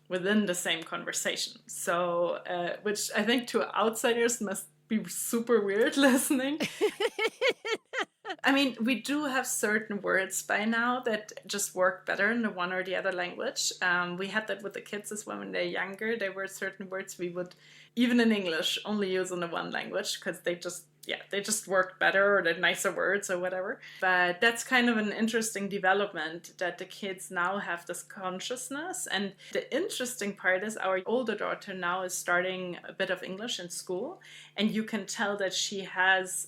Speaker 2: within the same conversation. So, which I think to outsiders must be super weird listening. I mean, we do have certain words by now that just work better in the one or the other language. We had that with the kids as well when they're younger. There were certain words we would, even in English, only use in the one language because they just worked better, or they're nicer words or whatever. But that's kind of an interesting development, that the kids now have this consciousness. And the interesting part is our older daughter now is starting a bit of English in school, and you can tell that she has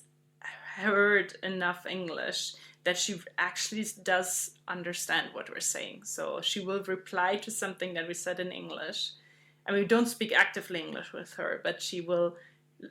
Speaker 2: heard enough English that she actually does understand what we're saying. So she will reply to something that we said in English. And we don't speak actively English with her, but she will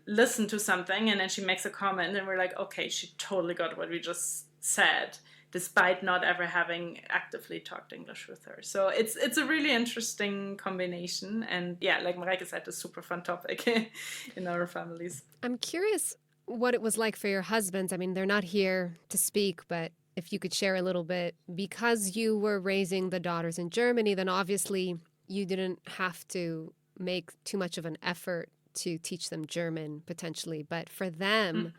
Speaker 2: listen to something and then she makes a comment and we're like, okay, she totally got what we just said, despite not ever having actively talked English with her. So it's a really interesting combination. And yeah, like Mareike said, it's a super fun topic in our families.
Speaker 1: I'm curious what it was like for your husbands. I mean, they're not here to speak, but if you could share a little bit, because you were raising the daughters in Germany, then obviously you didn't have to make too much of an effort to teach them German potentially. But for them,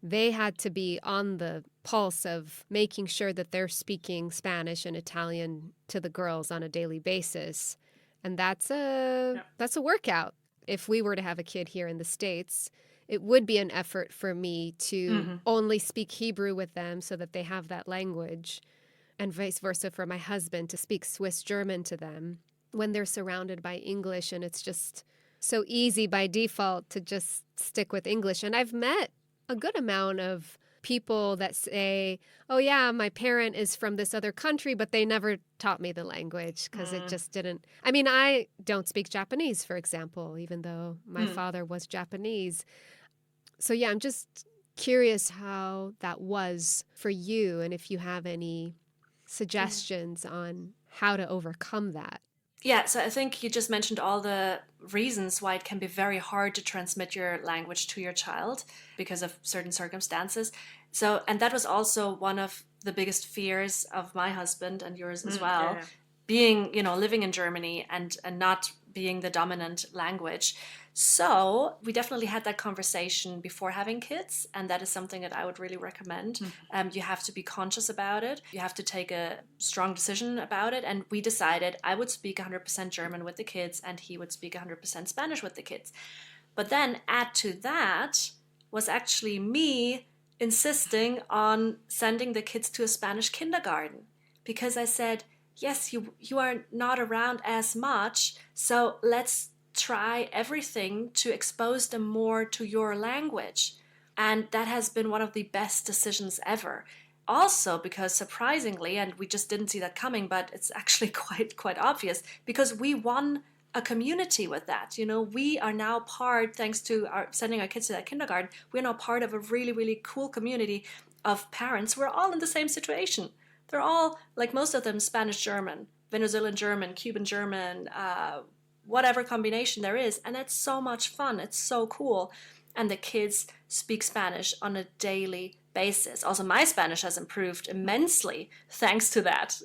Speaker 1: they had to be on the pulse of making sure that they're speaking Spanish and Italian to the girls on a daily basis. And that's a workout. If we were to have a kid here in the States, it would be an effort for me to only speak Hebrew with them so that they have that language, and vice versa for my husband to speak Swiss German to them when they're surrounded by English. And it's just so easy by default to just stick with English. And I've met a good amount of people that say, oh yeah, my parent is from this other country, but they never taught me the language because it just didn't. I mean, I don't speak Japanese, for example, even though my father was Japanese. So yeah, I'm just curious how that was for you, and if you have any suggestions on how to overcome that.
Speaker 3: Yeah, so I think you just mentioned all the reasons why it can be very hard to transmit your language to your child because of certain circumstances. So, and that was also one of the biggest fears of my husband and yours as well, being, living in Germany and not being the dominant language. So we definitely had that conversation before having kids, and that is something that I would really recommend. You have to be conscious about it. You have to take a strong decision about it. And we decided I would speak 100% German with the kids and he would speak 100% Spanish with the kids. But then add to that was actually me insisting on sending the kids to a Spanish kindergarten, because I said, yes, you are not around as much, so let's try everything to expose them more to your language. And that has been one of the best decisions ever. Also, because surprisingly, and we just didn't see that coming, but it's actually quite obvious, because we won a community with that. We are now part, thanks to sending our kids to that kindergarten, we're now part of a really, really cool community of parents who are all in the same situation. They're all, like most of them, Spanish German, Venezuelan German, Cuban German, whatever combination there is. And it's so much fun. It's so cool. And the kids speak Spanish on a daily basis. Also, my Spanish has improved immensely thanks to that,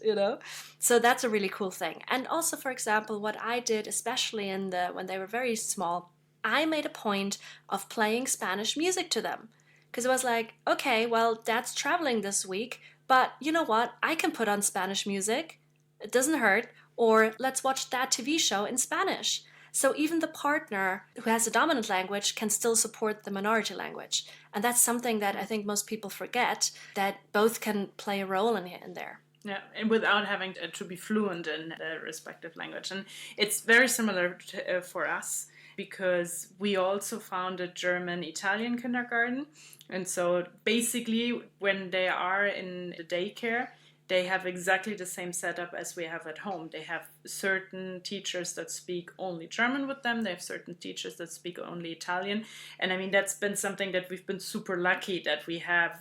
Speaker 3: So that's a really cool thing. And also, for example, what I did, especially when they were very small, I made a point of playing Spanish music to them. Because it was like, okay, well, Dad's traveling this week, but you know what? I can put on Spanish music. It doesn't hurt. Or let's watch that TV show in Spanish. So even the partner who has a dominant language can still support the minority language. And that's something that I think most people forget, that both can play a role in there.
Speaker 2: Yeah, and without having to be fluent in the respective language. And it's very similar for us, because we also founded German-Italian kindergarten. And so basically when they are in the daycare, they have exactly the same setup as we have at home. They have certain teachers that speak only German with them. They have certain teachers that speak only Italian. And I mean, that's been something that we've been super lucky that we have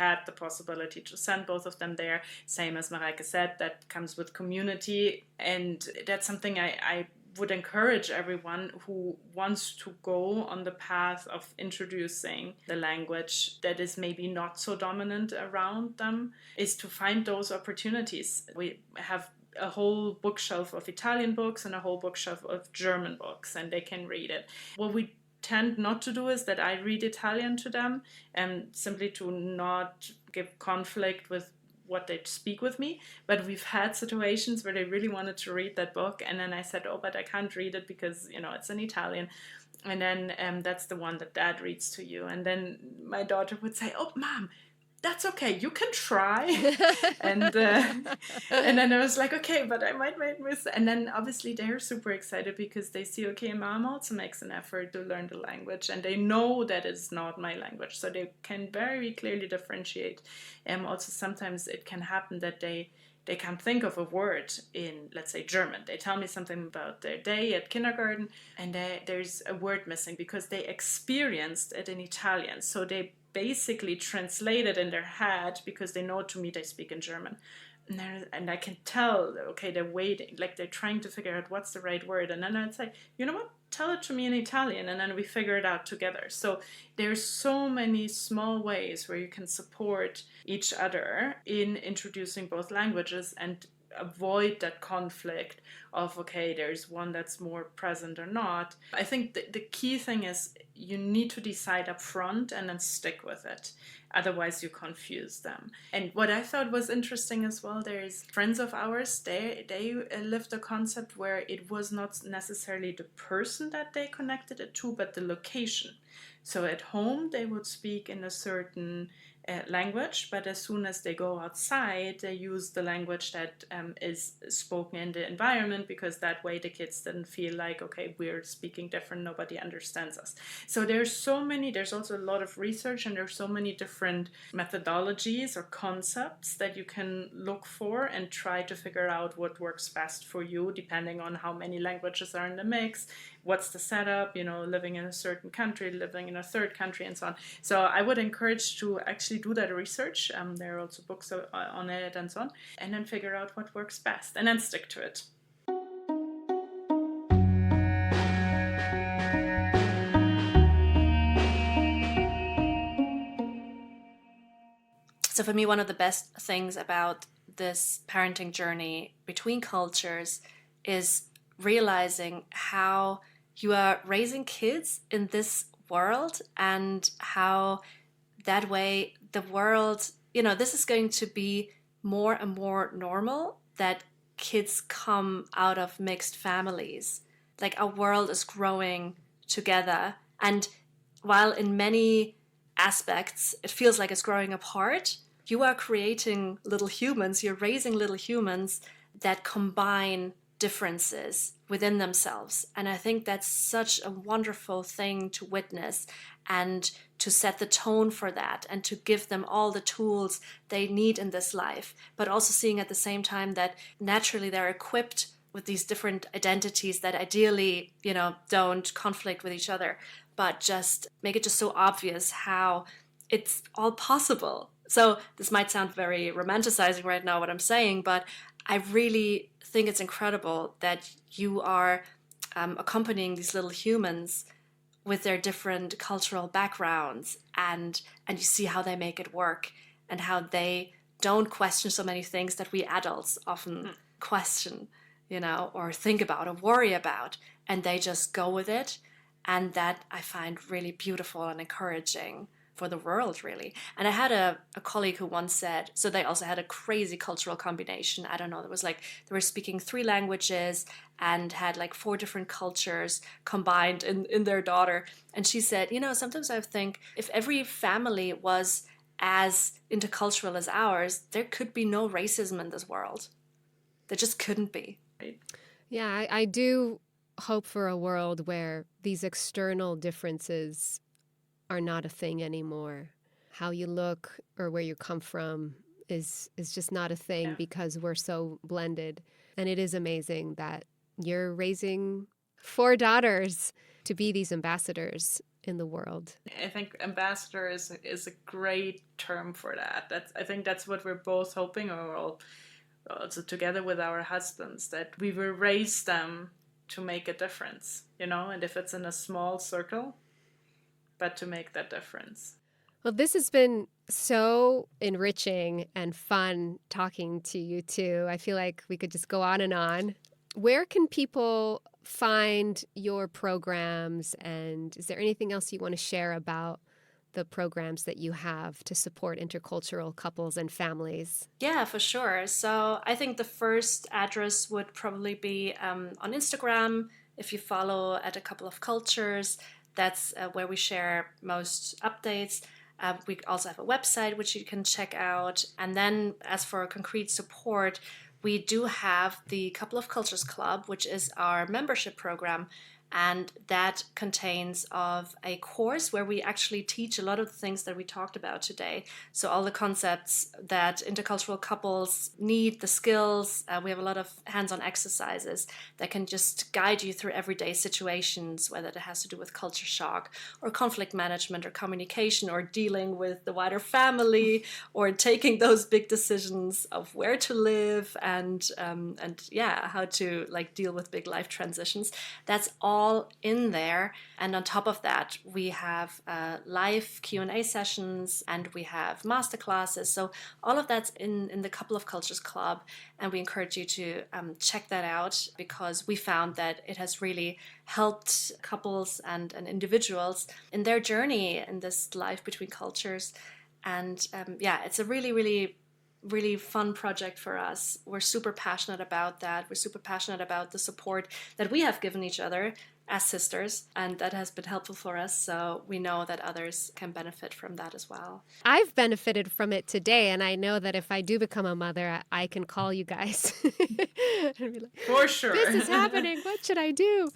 Speaker 2: had the possibility to send both of them there. Same as Mareike said, that comes with community. And that's something I would encourage everyone who wants to go on the path of introducing the language that is maybe not so dominant around them, is to find those opportunities. We have a whole bookshelf of Italian books and a whole bookshelf of German books, and they can read it. What we tend not to do is that I read Italian to them, and simply to not give conflict with what they speak with me. But we've had situations where they really wanted to read that book, and then I said, oh, but I can't read it because, you know, it's in Italian. And then that's the one that Dad reads to you. And then my daughter would say, oh, Mom, that's okay, you can try. and then I was like, okay, but I might miss. And then obviously they're super excited because they see, okay, Mom also makes an effort to learn the language, and they know that it's not my language, so they can very clearly differentiate. Also sometimes it can happen that they can't think of a word in, let's say, German. They tell me something about their day at kindergarten, and there's a word missing because they experienced it in Italian. So they basically translate it in their head because they know to me they speak in German. And I can tell, okay, they're waiting, like they're trying to figure out what's the right word. And then I'd say, you know what, tell it to me in Italian, and then we figure it out together. So there's so many small ways where you can support each other in introducing both languages and avoid that conflict of, okay, there's one that's more present or not. I think the key thing is you need to decide up front and then stick with it. Otherwise you confuse them. And what I thought was interesting as well, there's friends of ours, they lived a concept where it was not necessarily the person that they connected it to, but the location. So at home they would speak in a certain language, but as soon as they go outside, they use the language that is spoken in the environment, because that way the kids didn't feel like, okay, we're speaking different, nobody understands us. So there's also a lot of research, and there's so many different methodologies or concepts that you can look for and try to figure out what works best for you, depending on how many languages are in the mix, what's the setup, you know, living in a certain country, living in a third country, and so on. So I would encourage to actually do that research. There are also books on it and so on, and then figure out what works best and then stick to it.
Speaker 3: So for me, one of the best things about this parenting journey between cultures is realizing how you are raising kids in this world, and how that way the world, you know, this is going to be more and more normal, that kids come out of mixed families. Like, our world is growing together. And while in many aspects it feels like it's growing apart, you are creating little humans, you're raising little humans that combine differences within themselves. And I think that's such a wonderful thing to witness, and to set the tone for that, and to give them all the tools they need in this life, but also seeing at the same time that naturally they're equipped with these different identities that ideally, you know, don't conflict with each other, but just make it just so obvious how it's all possible. So this might sound very romanticizing right now, what I'm saying, but I really think it's incredible that you are accompanying these little humans with their different cultural backgrounds, and you see how they make it work, and how they don't question so many things that we adults often question, you know, or think about or worry about, and they just go with it. And that I find really beautiful and encouraging for the world, really. And I had a colleague who once said, so they also had a crazy cultural combination. I don't know, it was like they were speaking 3 languages and had like 4 different cultures combined in their daughter. And she said, you know, sometimes I think if every family was as intercultural as ours, there could be no racism in this world. There just couldn't be.
Speaker 1: Yeah, I do hope for a world where these external differences are not a thing anymore. How you look or where you come from is just not a thing because we're so blended. And it is amazing that you're raising 4 daughters to be these ambassadors in the world.
Speaker 2: I think ambassador is a great term for that. I think that's what we're both hoping, or we're all also together with our husbands, that we will raise them to make a difference, and if it's in a small circle, but to make that difference.
Speaker 1: Well, this has been so enriching and fun talking to you two. I feel like we could just go on and on. Where can people find your programs, and is there anything else you want to share about the programs that you have to support intercultural couples and families?
Speaker 3: Yeah, for sure. So I think the first address would probably be on Instagram. If you follow at a couple of cultures, that's where we share most updates. We also have a website which you can check out. And then as for concrete support, we do have the Couple of Cultures Club, which is our membership program. And that contains of a course where we actually teach a lot of the things that we talked about today. So all the concepts that intercultural couples need, the skills, we have a lot of hands-on exercises that can just guide you through everyday situations, whether it has to do with culture shock or conflict management or communication or dealing with the wider family or taking those big decisions of where to live and how to deal with big life transitions. That's all in there. And on top of that, we have live Q&A sessions and we have masterclasses. So all of that's in the Couple of Cultures Club. And we encourage you to check that out, because we found that it has really helped couples and individuals in their journey in this life between cultures. And it's a really, really, really fun project for us. We're super passionate about that. We're super passionate about the support that we have given each other as sisters, and that has been helpful for us. So we know that others can benefit from that as well.
Speaker 1: I've benefited from it today, and I know that if I do become a mother, I can call you guys. And be like,
Speaker 2: for sure.
Speaker 1: This is happening. What should I do?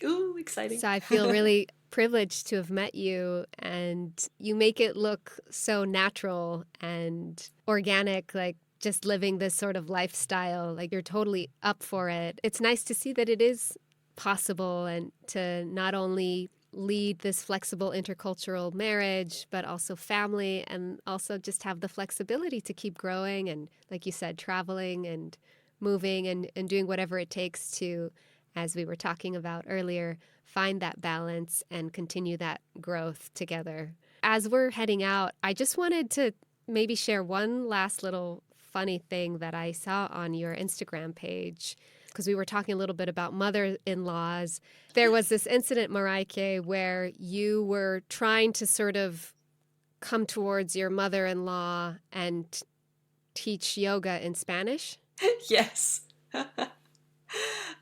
Speaker 3: Ooh, exciting.
Speaker 1: So I feel really privileged to have met you, and you make it look so natural and organic, like just living this sort of lifestyle. Like you're totally up for it. It's nice to see that it is possible, and to not only lead this flexible intercultural marriage, but also family, and also just have the flexibility to keep growing and, like you said, traveling and moving and doing whatever it takes to, as we were talking about earlier, find that balance and continue that growth together. As we're heading out, I just wanted to maybe share one last little funny thing that I saw on your Instagram page, because we were talking a little bit about mother-in-laws. There was this incident, Mareike, where you were trying to sort of come towards your mother-in-law and teach yoga in Spanish.
Speaker 3: Yes.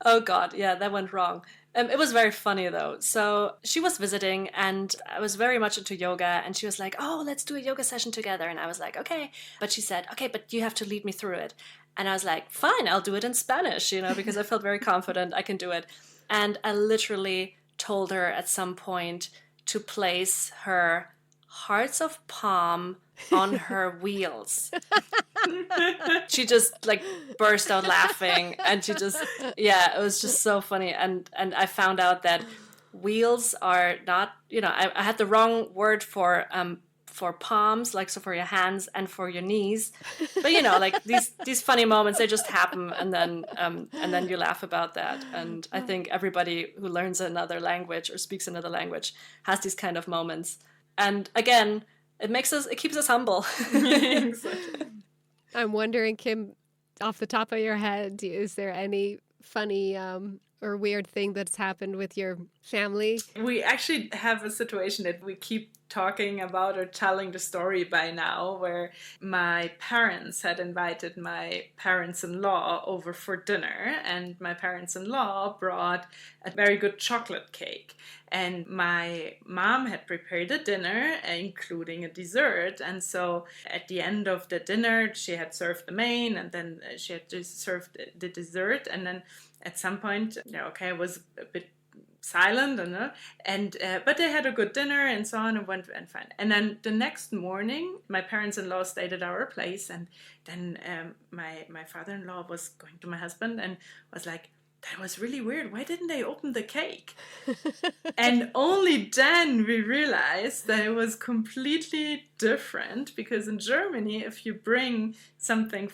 Speaker 3: Oh God, yeah, that went wrong. It was very funny though. So she was visiting and I was very much into yoga, and she was like, oh, let's do a yoga session together. And I was like, okay. But she said, okay, but you have to lead me through it. And I was like, fine, I'll do it in Spanish, because I felt very confident I can do it. And I literally told her at some point to place her hearts of palm on her wheels. She just burst out laughing, and she just, it was just so funny. And I found out that wheels are not, I had the wrong word for palms, so for your hands and for your knees. But these funny moments, they just happen, and then you laugh about that. And I think everybody who learns another language or speaks another language has these kind of moments. And again, it keeps us humble.
Speaker 1: I'm wondering, Kim, off the top of your head, is there any funny or weird thing that's happened with your family?
Speaker 2: We actually have a situation that we keep talking about or telling the story by now, where my parents had invited my parents-in-law over for dinner, and my parents-in-law brought a very good chocolate cake. And my mom had prepared a dinner, including a dessert. And so at the end of the dinner, she had served the main, and then she had just served the dessert. And then at some point, I was a bit silent, but they had a good dinner and so on, and went fine. And then the next morning, my parents-in-law stayed at our place, and then my father-in-law was going to my husband and was like, that was really weird. Why didn't they open the cake? And only then we realized that it was completely different, because in Germany, if you bring something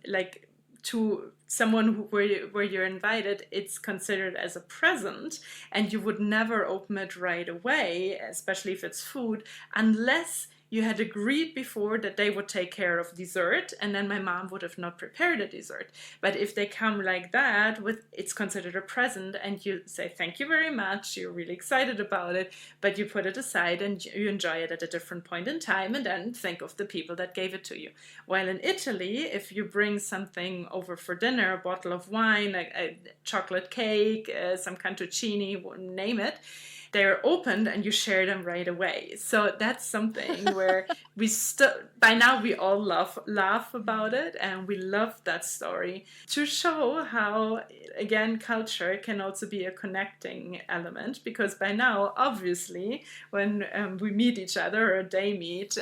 Speaker 2: like to someone where you're invited, it's considered as a present, and you would never open it right away, especially if it's food, unless you had agreed before that they would take care of dessert, and then my mom would have not prepared a dessert. But if they come like that, it's considered a present, and you say thank you very much, you're really excited about it, but you put it aside and you enjoy it at a different point in time, and then think of the people that gave it to you. While in Italy, if you bring something over for dinner, a bottle of wine, a chocolate cake, some cantuccini, name it, they're opened and you share them right away. So that's something where by now we all laugh about it, and we love that story to show how, again, culture can also be a connecting element, because by now, obviously, when we meet each other or they meet,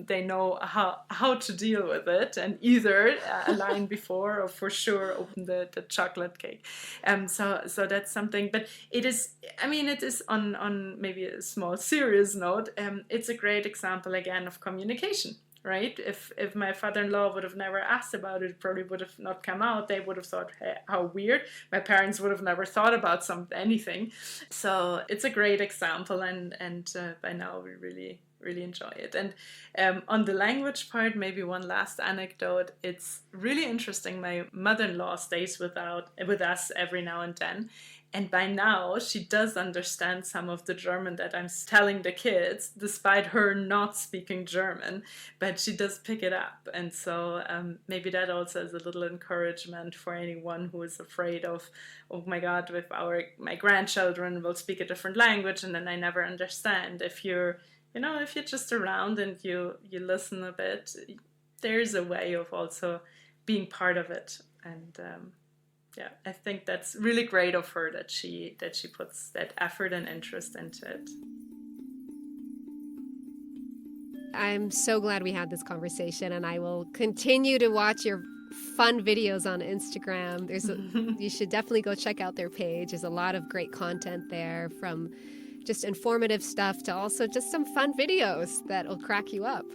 Speaker 2: they know how to deal with it, and either a line before or for sure open the chocolate cake. So that's something, but it is on maybe a small serious note, it's a great example again of communication, right? If my father-in-law would have never asked about it, probably would have not come out. They would have thought, hey, how weird. My parents would have never thought about anything. So it's a great example, and by now we really enjoy it. And on the language part, maybe one last anecdote. It's really interesting. My mother-in-law stays with us every now and then. And by now, she does understand some of the German that I'm telling the kids, despite her not speaking German, but she does pick it up. And so maybe that also is a little encouragement for anyone who is afraid of, oh my God, if my grandchildren will speak a different language and then I never understand. If you're just around and you listen a bit, there's a way of also being part of it. And I think that's really great of her that she puts that effort and interest into it.
Speaker 1: I'm so glad we had this conversation, and I will continue to watch your fun videos on Instagram. You should definitely go check out their page. There's a lot of great content there, from just informative stuff to also just some fun videos that'll crack you up.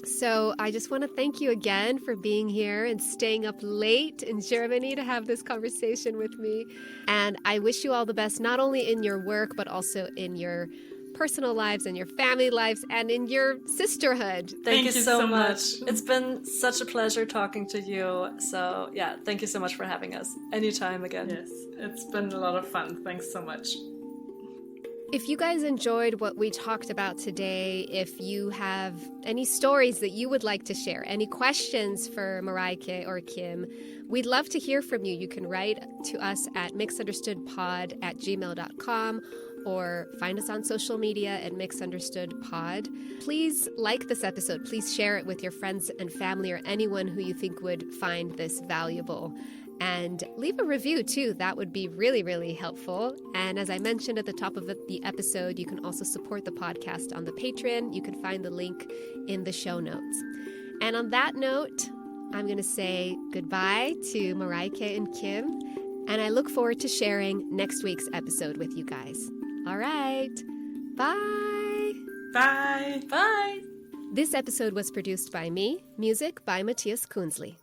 Speaker 1: So I just want to thank you again for being here and staying up late in Germany to have this conversation with me. And I wish you all the best, not only in your work, but also in your personal lives and your family lives and in your sisterhood.
Speaker 3: Thank you so much. It's been such a pleasure talking to you. So yeah, thank you so much for having us. Anytime again.
Speaker 2: Yes, it's been a lot of fun. Thanks so much.
Speaker 1: If you guys enjoyed what we talked about today, if you have any stories that you would like to share, any questions for Mareike or Kim, we'd love to hear from you. You can write to us at mixunderstoodpod@gmail.com or find us on social media at mixunderstoodpod. Please like this episode. Please share it with your friends and family or anyone who you think would find this valuable. And leave a review, too. That would be really, really helpful. And as I mentioned at the top of the episode, you can also support the podcast on the Patreon. You can find the link in the show notes. And on that note, I'm going to say goodbye to Mareike and Kim. And I look forward to sharing next week's episode with you guys. All right. Bye.
Speaker 2: Bye.
Speaker 3: Bye.
Speaker 1: This episode was produced by me. Music by Matthies Kunzli.